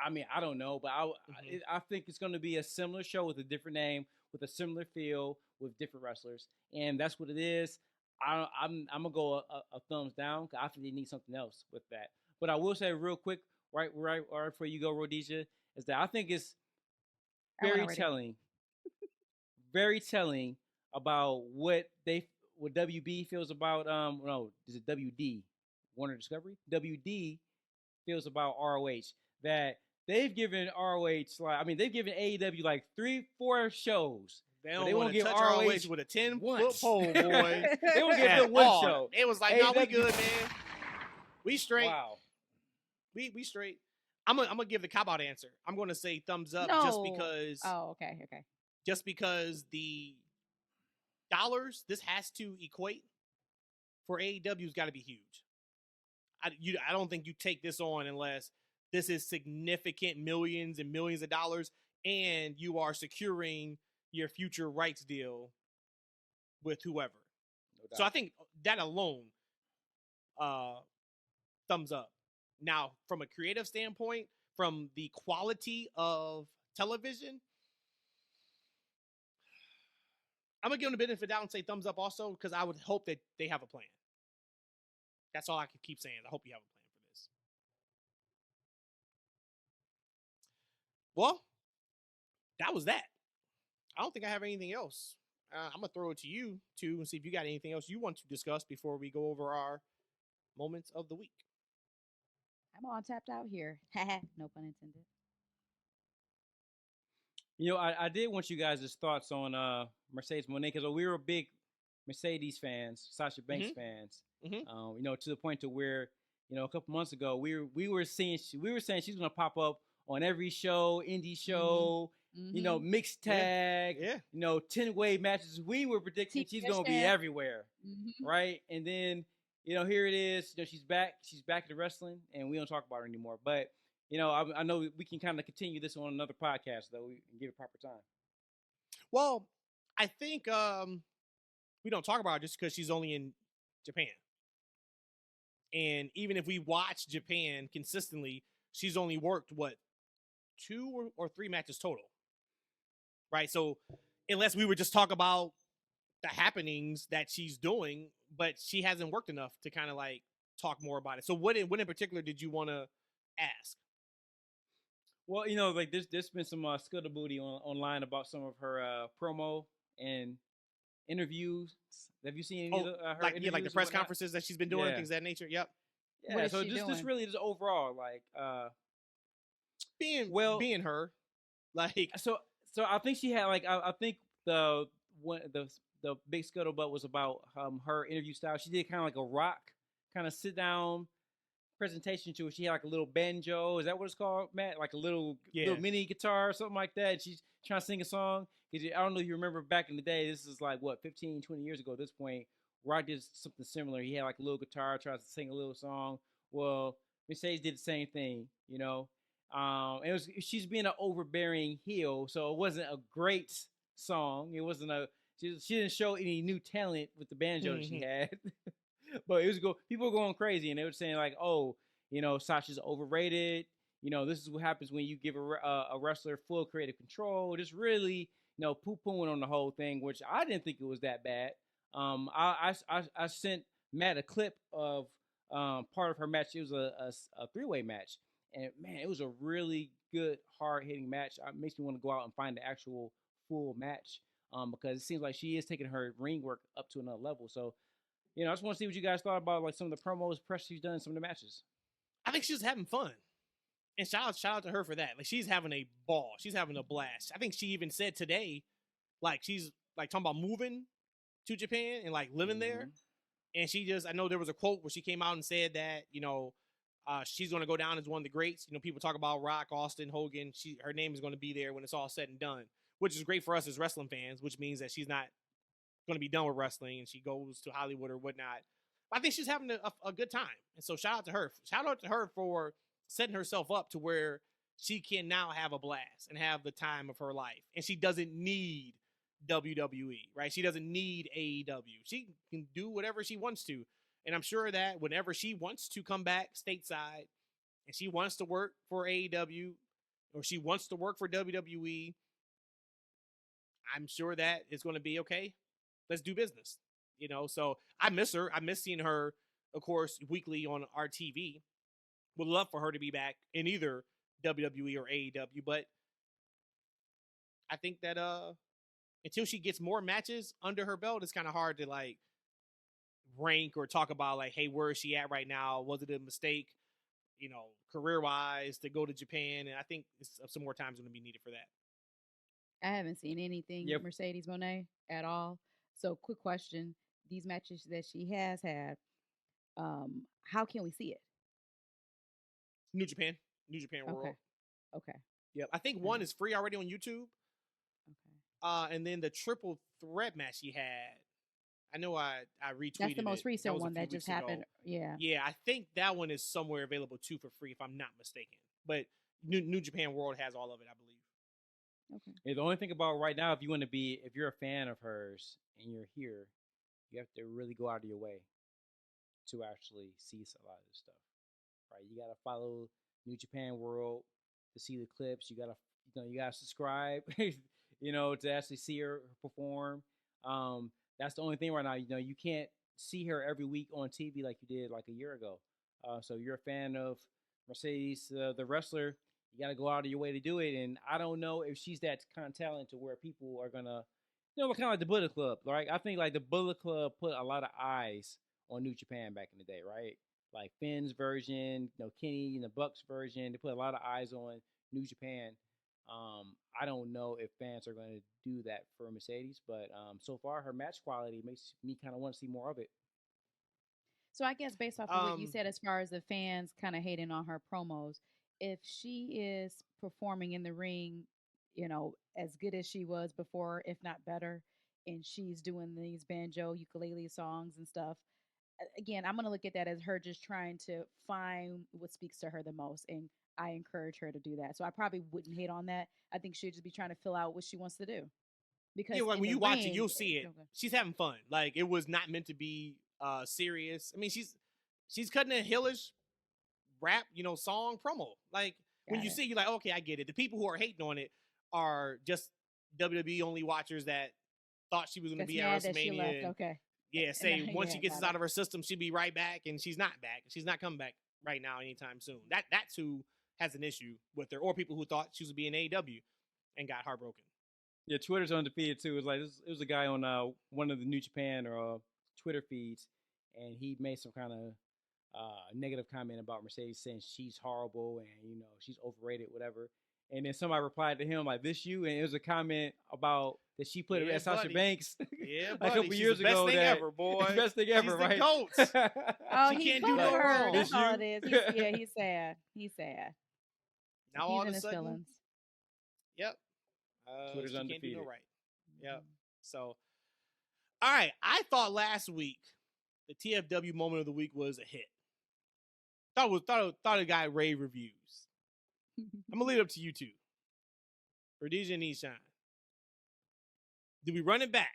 I don't know. But I think it's going to be a similar show with a different name, with a similar feel, with different wrestlers. And that's what it is. I'm going to go a thumbs down because I think they need something else with that. But I will say real quick, right before you go, Rhodesia, is that I think it's very telling. Very telling about what WB feels about is it WD Warner Discovery? WD feels about ROH, that they've given ROH they've given AEW like 3-4 shows. They don't want to touch ROH with a 10-foot pole, boy. They won't give them one show. It was like, no, we good, man. We straight. Wow. We straight. I'm gonna give the cop-out answer. I'm gonna say thumbs up just because. Oh, okay. Just because the dollars this has to equate for AEW's got to be huge. I don't think you take this on unless this is significant millions and millions of dollars and you are securing your future rights deal with whoever. No, so I think that alone, thumbs up. Now, from a creative standpoint, from the quality of television, I'm going to give them the benefit of the doubt and say thumbs up also because I would hope that they have a plan. That's all I can keep saying. I hope you have a plan for this. Well, that was that. I don't think I have anything else. I'm going to throw it to you, too, and see if you got anything else you want to discuss before we go over our moments of the week. I'm all tapped out here. No pun intended. You know, I did want you guys' thoughts on Mercedes Mone because we were big Mercedes fans, Sasha Banks fans. You know, to the point to where, you know, a couple months ago we were saying she's going to pop up on every show, indie show, you know, mixed tag, you know, 10-way matches. We were predicting she's going to be everywhere, right? And then, you know, here it is. You know, she's back to wrestling, and we don't talk about her anymore. But you know, I know we can kind of continue this on another podcast, though, and give it proper time. Well, I think we don't talk about her just because she's only in Japan. And even if we watch Japan consistently, she's only worked, what, 2 or 3 matches total. Right? So unless we were just talk about the happenings that she's doing, but she hasn't worked enough to kind of like talk more about it. So what in particular did you want to ask? Well, like there's been some scuttle booty online about some of her promo and interviews. Have you seen any of her interviews? Like the press conferences that she's been doing, things of that nature. Yep. Yeah. So just really just overall, like being her, like so I think she had like I think the big scuttlebutt was about her interview style. She did kind of like a rock kind of sit down presentation to it. She had like a little banjo. Is that what it's called, Matt? Like a little mini guitar or something like that. And she's trying to sing a song. Because I don't know if you remember back in the day, this is like, 15, 20 years ago at this point, Rock did something similar. He had like a little guitar, tries to sing a little song. Well, Mercedes did the same thing, she's being an overbearing heel, so it wasn't a great song. It wasn't she didn't show any new talent with the banjo that she had. But people were going crazy, and they were saying like, "Oh, Sasha's overrated. This is what happens when you give a wrestler full creative control." Just really, poo-pooing on the whole thing, which I didn't think it was that bad. I sent Matt a clip of part of her match. It was a 3-way match, and man, it was a really good, hard-hitting match. It makes me want to go out and find the actual full match because it seems like she is taking her ring work up to another level. So. I just want to see what you guys thought about like some of the promos, press she's done in some of the matches. I think she's having fun, and shout out to her for that. Like she's having a ball, she's having a blast. I think she even said today, like she's like talking about moving to Japan and like living there. And I know there was a quote where she came out and said that she's going to go down as one of the greats. People talk about Rock, Austin, Hogan. Her name is going to be there when it's all said and done, which is great for us as wrestling fans. Which means that she's not going to be done with wrestling and she goes to Hollywood or whatnot. I think she's having a good time. And so shout out to her. Shout out to her for setting herself up to where she can now have a blast and have the time of her life. And she doesn't need WWE, right? She doesn't need AEW. She can do whatever she wants to. And I'm sure that whenever she wants to come back stateside and she wants to work for AEW or she wants to work for WWE, I'm sure that it's going to be okay. Let's do business, So I miss her. I miss seeing her, of course, weekly on our TV. Would love for her to be back in either WWE or AEW, but I think that until she gets more matches under her belt, it's kind of hard to like rank or talk about like, hey, where is she at right now? Was it a mistake, career-wise to go to Japan? And I think some more time is going to be needed for that. I haven't seen anything Mercedes Mone at all. So, quick question: these matches that she has had, how can we see it? New Japan World. Okay. Yep. I think one is free already on YouTube. Okay. And then the triple threat match she had, I know I retweeted. That's the most recent one that just happened. Yeah. Yeah, I think that one is somewhere available too for free, if I'm not mistaken. But New Japan World has all of it, I believe. Okay. Yeah, the only thing about right now, if you're a fan of hers and you're here, you have to really go out of your way to actually see a lot of this stuff, right? You gotta follow New Japan World to see the clips. You gotta subscribe, to actually see her perform. That's the only thing right now. You can't see her every week on TV like you did like a year ago. So you're a fan of Mercedes, the wrestler. You got to go out of your way to do it. And I don't know if she's that kind of talent to where people are going to, kind of like the Bullet Club, right? I think like the Bullet Club put a lot of eyes on New Japan back in the day, right? Like Finn's version, Kenny and the Bucks version, they put a lot of eyes on New Japan. I don't know if fans are going to do that for Mercedes, but so far her match quality makes me kind of want to see more of it. So I guess based off of what you said, as far as the fans kind of hating on her promos, if she is performing in the ring, as good as she was before, if not better, and she's doing these banjo, ukulele songs and stuff, again, I'm going to look at that as her just trying to find what speaks to her the most. And I encourage her to do that. So I probably wouldn't hate on that. I think she'd just be trying to fill out what she wants to do. because Yeah, like in when the you watch it, ring, you'll see it. okay. She's having fun. Like it was not meant to be serious. I mean, she's cutting a hillish rap, song promo. Like when Got you it. see, you're like, okay, I get it. The people who are hating on it are just WWE only watchers that thought she was going to Just be at mad that she left. WrestleMania. And, Okay. yeah, say then- once yeah, she gets this got out it. of her system, she'll be right back, and she's not back. She's not coming back right now anytime soon. That's who has an issue with her, or people who thought she was going to be in AEW and got heartbroken. Yeah, Twitter's undefeated too. It was a guy on one of the New Japan or Twitter feeds, and he made some kind of negative comment about Mercedes, saying she's horrible and she's overrated, whatever. And then somebody replied to him like, "This you?" And it was a comment about that she put Yeah, at Sasha buddy. Banks Yeah, a buddy. couple She's years the best ago. thing that ever, boy. the best thing ever, She's right? the GOAT. Oh, She he's can't do bummed no her. wrong. That's This all you? it is. He's sad. He's sad. Now He's all in of a his sudden, feelings. yep. Twitter's She can't do undefeated. no right. Yep. So, all right. I thought last week the TFW moment of the week was a hit. Thought it got rave reviews. I'm gonna leave it up to you two, Rhodesia and Eshaun. Do we run it back?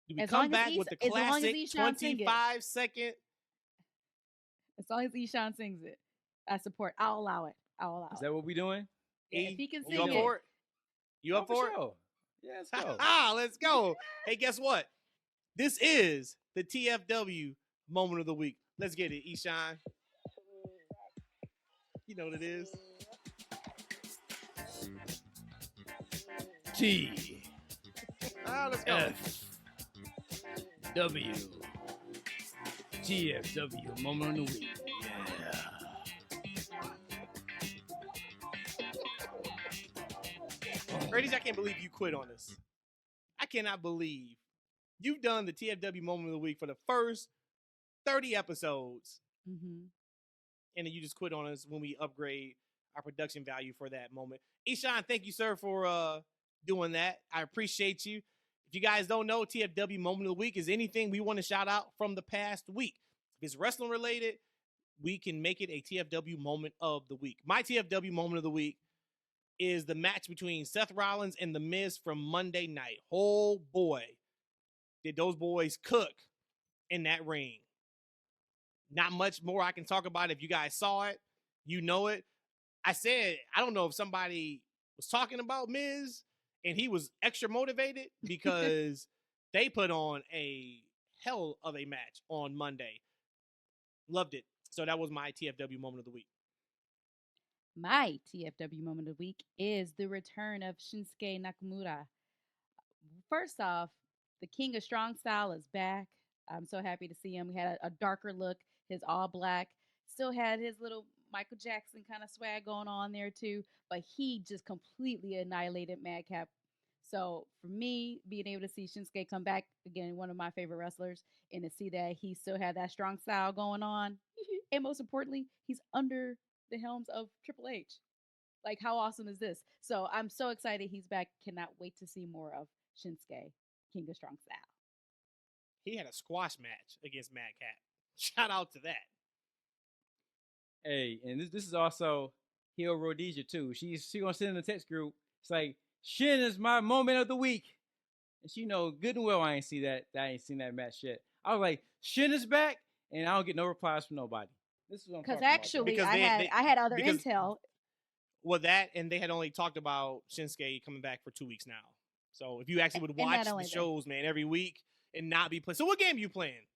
Do we As come long as back Es- with the as long as classic Eshaun sing it. 25-second? As long as Eshaun sings it, I support. I'll allow it. I'll allow Is it. that what we doing? Yeah, if he can You sing up it. for it? You up Oh, for it? sure. Yeah, let's go. Let's go. Hey, guess what? This is the TFW moment of the week. Let's get it, Eshaun. You know what it is. T Let's go. F W TFW moment of the week. Yeah. Ladies, I can't believe you quit on us. I cannot believe you've done the TFW moment of the week for the first 30 episodes, Mm-hmm. and then you just quit on us when we upgrade our production value for that moment. Eshaun, thank you, sir, for doing that. I appreciate you. If you guys don't know, TFW moment of the week is anything we want to shout out from the past week. If it's wrestling related, we can make it a TFW moment of the week. My TFW moment of the week is the match between Seth Rollins and The Miz from Monday night. Oh boy, did those boys cook in that ring. Not much more I can talk about. If you guys saw it, you know it. I said, I don't know if somebody was talking about Miz and he was extra motivated because they put on a hell of a match on Monday. Loved it. So that was my TFW moment of the week. My TFW moment of the week is the return of Shinsuke Nakamura. First off, the King of Strong Style is back. I'm so happy to see him. He had a darker look, his all black. Still had his little Michael Jackson kind of swag going on there too, but he just completely annihilated Madcap. So for me, being able to see Shinsuke come back again, one of my favorite wrestlers, and to see that he still had that strong style going on, and most importantly, he's under the helms of Triple H. Like, how awesome is this? So I'm so excited he's back. Cannot wait to see more of Shinsuke, King of Strong Style. He had a squash match against Madcap. Shout out to that. Hey, and this is also heel Rhodesia too. She gonna send in the text group. It's like, Shin is my moment of the week, and she know good and well I ain't seen that match yet. I was like, Shin is back, and I don't get no replies from nobody. This is what I'm Because talking actually, Because I had other because- intel. Well, that, and they had only talked about Shinsuke coming back for 2 weeks now. So if you actually would And not watch the only that- shows, man, every week and not be playing. So what game you playing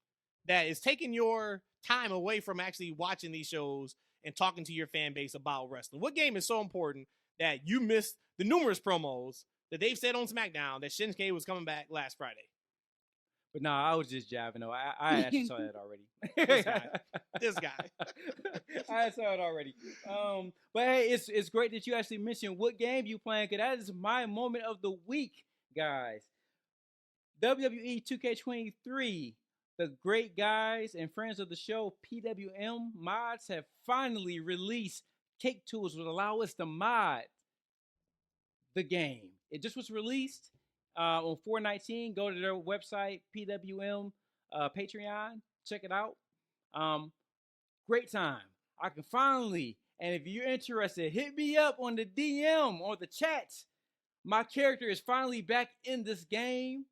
that is taking your time away from actually watching these shows and talking to your fan base about wrestling? What game is so important that you missed the numerous promos that they've said on SmackDown that Shinsuke was coming back last Friday? But no, I was just jabbing. No, I actually saw that already. This guy. I saw it already. But hey, it's great that you actually mentioned what game you playing, because that is my moment of the week, guys. WWE 2K23, the great guys and friends of the show, PWM Mods, have finally released Cake Tools that allow us to mod the game. It just was released on 4/19. Go to their website, PWM Patreon. Check it out. Great time. I can finally, and if you're interested, hit me up on the DM or the chat. My character is finally back in this game.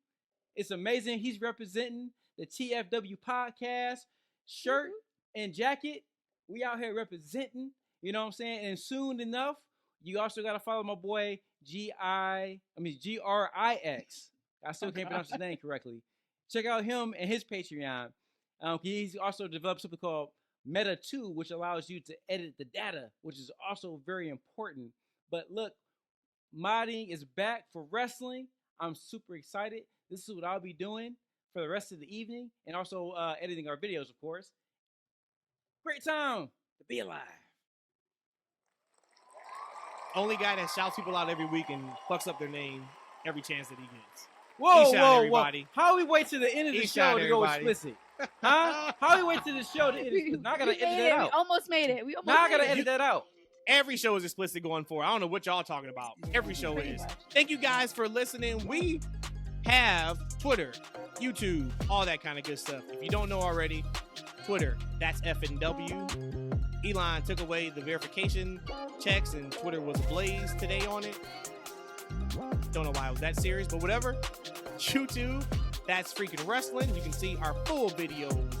It's amazing. He's representing the TFW podcast shirt and jacket. We out here representing, you know what I'm saying? And soon enough, you also got to follow my boy Grix. I still can't pronounce his name correctly. Check out him and his Patreon. He's also developed something called Meta 2, which allows you to edit the data, which is also very important. But look, modding is back for wrestling. I'm super excited. This is what I'll be doing for the rest of the evening, and also editing our videos, of course. Great time to be alive. Only guy that shouts people out every week and fucks up their name every chance that he gets. Whoa. How we wait to the end of the show to go explicit? Huh? How we wait to the show to edit? Now I gotta edit that out. We almost made it. Now I gotta edit that out. Every show is explicit going forward. I don't know what y'all talking about. Every show is. Thank you guys for listening. We have Twitter, YouTube, all that kind of good stuff. If you don't know already, Twitter, that's F&W. Elon took away the verification checks and Twitter was ablaze today on it. Don't know why it was that serious, but whatever. YouTube, that's Freakin Wrestling. You can see our full videos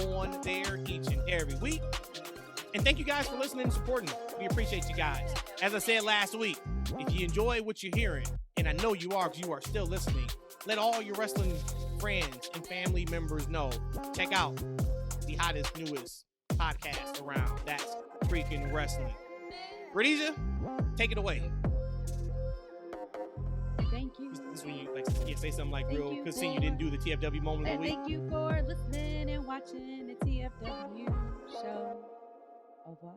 on there each and every week. And thank you guys for listening and supporting. We appreciate you guys. As I said last week, if you enjoy what you're hearing, and I know you are because you are still listening, let all your wrestling friends and family members know. Check out the hottest, newest podcast around. That's Freakin Wrestling. Rhodesia, take it away. Thank you. This is when you say something like real, because see you didn't do the TFW moment of the week. Thank you for listening and watching the TFW show. Au revoir.